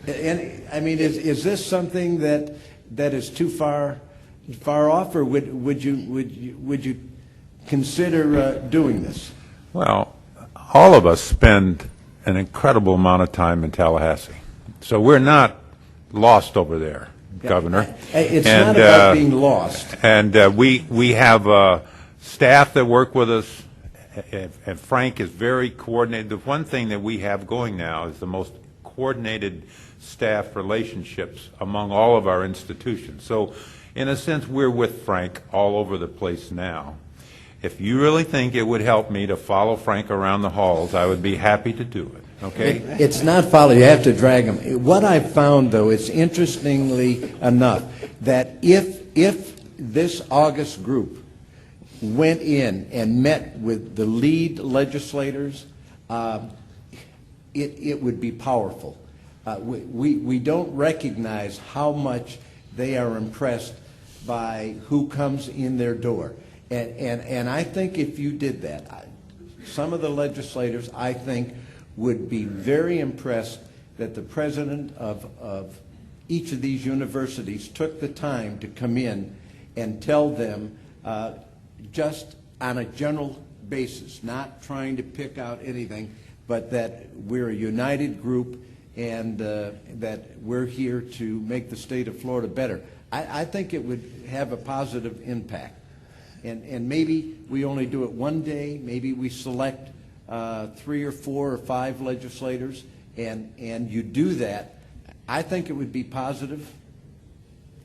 And I mean, is this something that is too far off, or would you consider doing this? Well, all of us spend an incredible amount of time in Tallahassee, so we're not lost over there, Governor. It's not about being lost. And we have staff that work with us, and Frank is very coordinated. The one thing that we have going now is the most coordinated staff relationships among all of our institutions. So in a sense, we're with Frank all over the place now. If you really think it would help me to follow Frank around the halls, I would be happy to do it. Okay? It's not follow. You have to drag them. What I've found, though, is interestingly enough, that if this August group went in and met with the lead legislators, it would be powerful. We don't recognize how much they are impressed by who comes in their door. And I think if you did that, some of the legislators, I think, would be very impressed that the president of each of these universities took the time to come in and tell them just on a general basis, not trying to pick out anything, but that we're a united group and that we're here to make the state of Florida better. I think it would have a positive impact. And maybe we only do it one day, maybe we select 3 or 4 or 5 legislators, and you do that. I think it would be positive,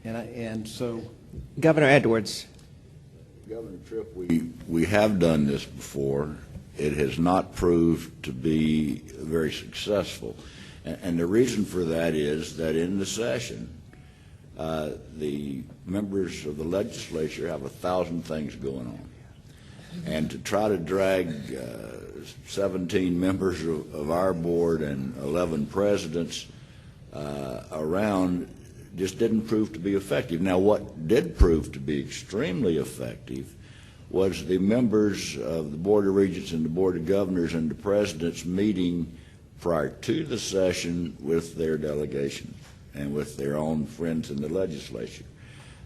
and so. Governor Edwards. Governor Tripp, we have done this before. It has not proved to be very successful, and the reason for that is that in the session, the members of the legislature have 1,000 things going on. And to try to drag 17 members of our board and 11 presidents around just didn't prove to be effective. Now, what did prove to be extremely effective was the members of the Board of Regents and the Board of Governors and the President's meeting prior to the session with their delegation and with their own friends in the legislature.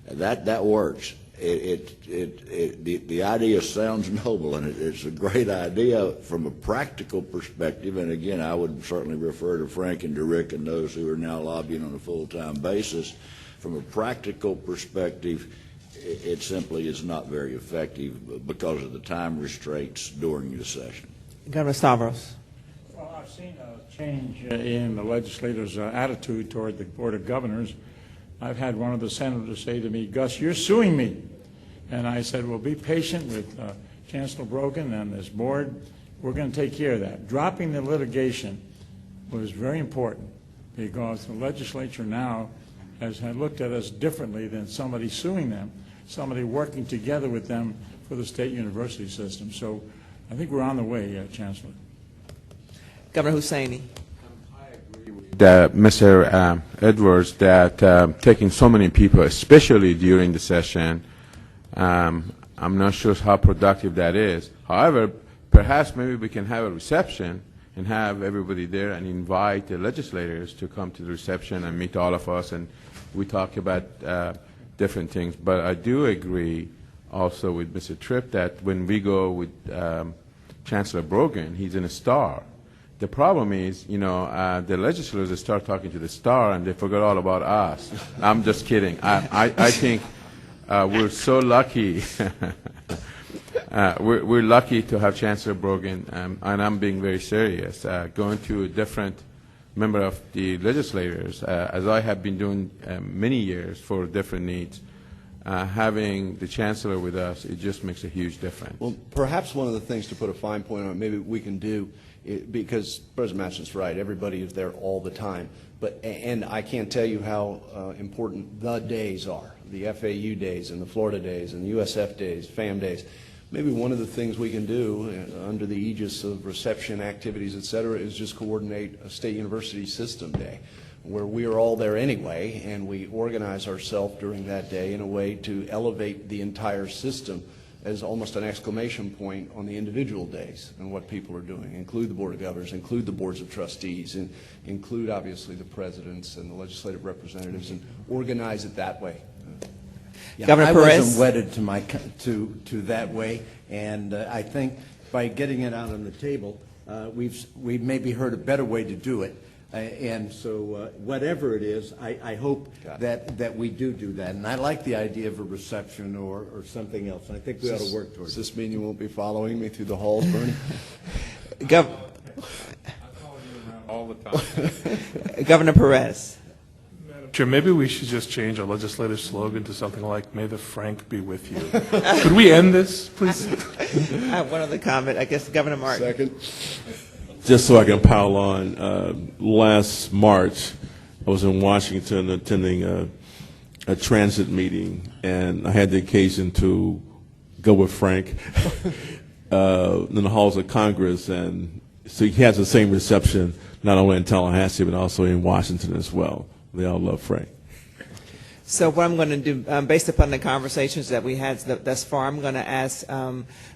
That works. The idea sounds noble, and it's a great idea from a practical perspective. And again, I would certainly refer to Frank and to Rick and those who are now lobbying on a full-time basis. From a practical perspective, it simply is not very effective because of the time restraints during the session. Governor Stavros. Well, I've seen a change in the legislators' attitude toward the Board of Governors. I've had one of the senators say to me, "Gus, you're suing me." And I said, well, be patient with Chancellor Brogan and this board. We're going to take care of that. Dropping the litigation was very important because the legislature now has looked at us differently than somebody suing them, somebody working together with them for the state university system. So I think we're on the way, Chancellor. Governor Hussaini. Mr. Edwards, that taking so many people, especially during the session, I'm not sure how productive that is. However, perhaps maybe we can have a reception and have everybody there and invite the legislators to come to the reception and meet all of us, and we talk about different things. But I do agree also with Mr. Tripp that when we go with Chancellor Brogan, he's in a star. The problem is, the legislators start talking to the star and they forget all about us. I'm just kidding. I think we're so lucky. We're lucky to have Chancellor Brogan, and I'm being very serious. Going to a different member of the legislators, as I have been doing many years for different needs, having the Chancellor with us, it just makes a huge difference. Well, perhaps one of the things to put a fine point on, maybe we can do, because President Matchen's right, everybody is there all the time. And I can't tell you how important the days are, the FAU days and the Florida days and the USF days, FAM days. Maybe one of the things we can do under the aegis of reception activities, et cetera, is just coordinate a state university system day where we are all there anyway, and we organize ourselves during that day in a way to elevate the entire system as almost an exclamation point on the individual days and what people are doing. Include the Board of Governors, include the Boards of Trustees, and include obviously the presidents and the legislative representatives, and organize it that way. Yeah, Governor I Perez? wasn't wedded to that way, and I think by getting it out on the table, we've maybe heard a better way to do it. And so whatever it is, I hope that we do that. And I like the idea of a reception or something else. And I think we ought to work towards it. Does this mean you won't be following me through the halls, Bernie? All the time. Governor Perez. Chair, maybe we should just change our legislative slogan to something like, "May the Frank be with you." Could we end this, please? I have one other comment. I guess Governor Martin. Second. Just so I can pile on, last March, I was in Washington attending a transit meeting, and I had the occasion to go with Frank in the halls of Congress, and so he has the same reception not only in Tallahassee but also in Washington as well. They all love Frank. So what I'm going to do, based upon the conversations that we had thus far, I'm going to ask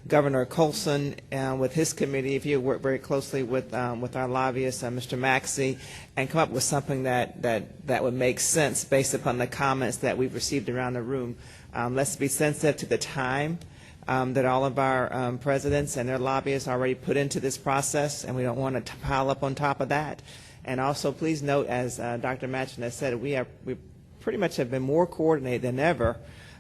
Governor Colson with his committee, if you work very closely with our lobbyist, Mr. Maxey, and come up with something that would make sense based upon the comments that we've received around the room. Let's be sensitive to the time that all of our presidents and their lobbyists already put into this process, and we don't want to pile up on top of that. And also, please note, as Dr. Machen has said, we pretty much have been more coordinated than ever,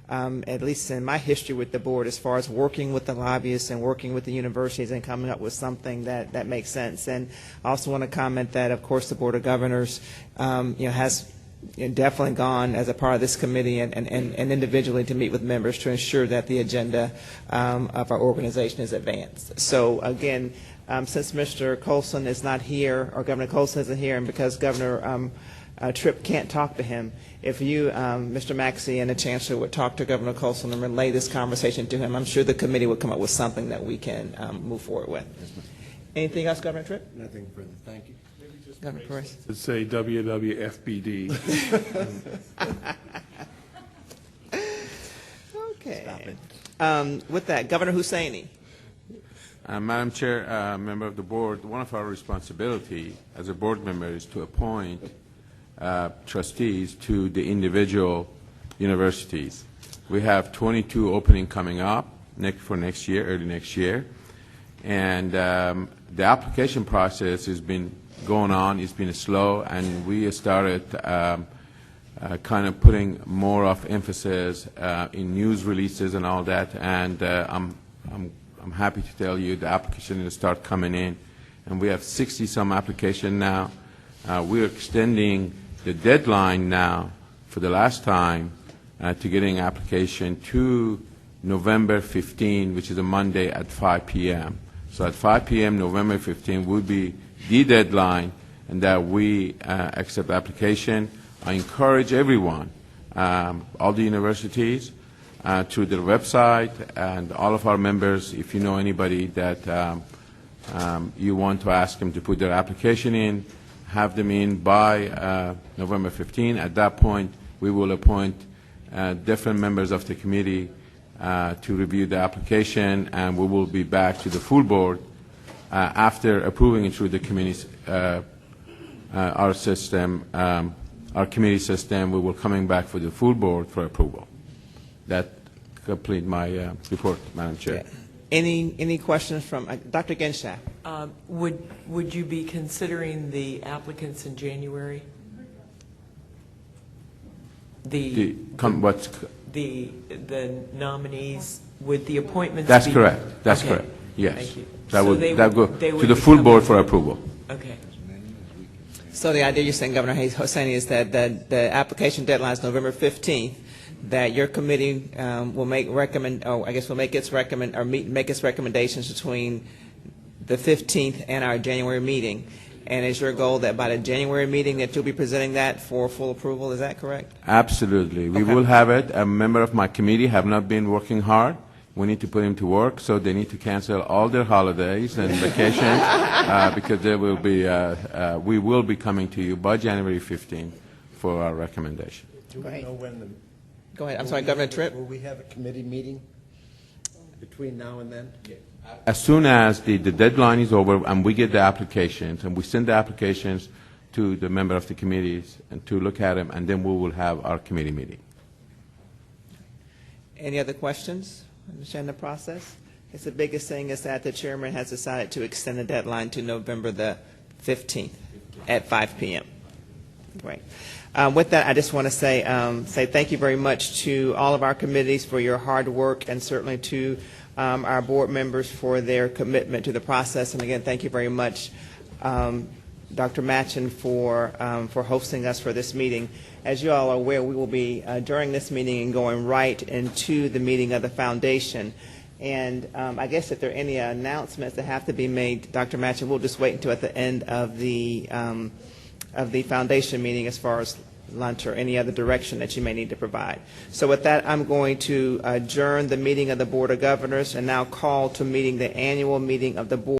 at least in my history with the board, as far as working with the lobbyists and working with the universities and coming up with something that makes sense. And I also want to comment that, of course, the Board of Governors has definitely gone as a part of this committee and individually to meet with members to ensure that the agenda of our organization is advanced. So again, since Mr. Colson is not here, or Governor Colson isn't here, and because Governor Tripp can't talk to him, if you, Mr. Maxey, and the Chancellor would talk to Governor Colson and relay this conversation to him, I'm sure the committee would come up with something that we can move forward with. Anything else, Governor Tripp? Nothing further. Thank you. Governor Perez? Let's say WWFBD. Okay. Stop it. With that, Governor Husseini. Madam Chair, member of the board, one of our responsibility as a board member is to appoint trustees to the individual universities. We have 22 opening coming up for next year, early next year, and the application process has been going on. It's been slow, and we started kind of putting more of emphasis in news releases and all that. And I'm happy to tell you the application will start coming in, and we have 60-some applications now. We're extending the deadline now for the last time to getting application to November 15, which is a Monday at 5 p.m. So at 5 p.m. November 15 will be the deadline, and that we accept application. I encourage everyone, all the universities, through their website, and all of our members, if you know anybody that you want to ask them to put their application in, have them in by November 15. At that point, we will appoint different members of the committee to review the application, and we will be back to the full board after approving it through the committee, our system, our committee system. We will coming back for the full board for approval. That complete my report, Madam Chair. Any questions from Dr. Genshaw? Would you be considering the applicants in January? The nominees with the appointments. That's be, correct. That's okay. correct. Yes. Thank you. That so would go they to the full board for approval. Okay. So the idea you're saying, Governor Hosseini, is that the application deadline is November 15th. That your committee will make make its recommendations between the 15th and our January meeting. And is your goal that by the January meeting that you'll be presenting that for full approval? Is that correct? Absolutely. We will have it. A member of my committee have not been working hard. We need to put them to work, so they need to cancel all their holidays and vacations because there will be, we will be coming to you by January 15th for our recommendation. Do we know when the... Go ahead. I'm sorry, Governor Tripp. Will we have a committee meeting between now and then? Yeah. As soon as the deadline is over and we get the applications, and we send the applications to the member of the committees and to look at them, and then we will have our committee meeting. Any other questions? Understand the process? I guess the biggest thing is that the chairman has decided to extend the deadline to November the 15th at 5 p.m. Great. With that, I just want to say thank you very much to all of our committees for your hard work, and certainly to our board members for their commitment to the process. And again, thank you very much, Dr. Machen, for hosting us for this meeting. As you all are aware, we will be during this meeting and going right into the meeting of the foundation. And I guess if there are any announcements that have to be made, Dr. Machen, we'll just wait until at the end of the foundation meeting as far as lunch or any other direction that you may need to provide. So with that, I'm going to adjourn the meeting of the Board of Governors and now call to meeting the annual meeting of the Board.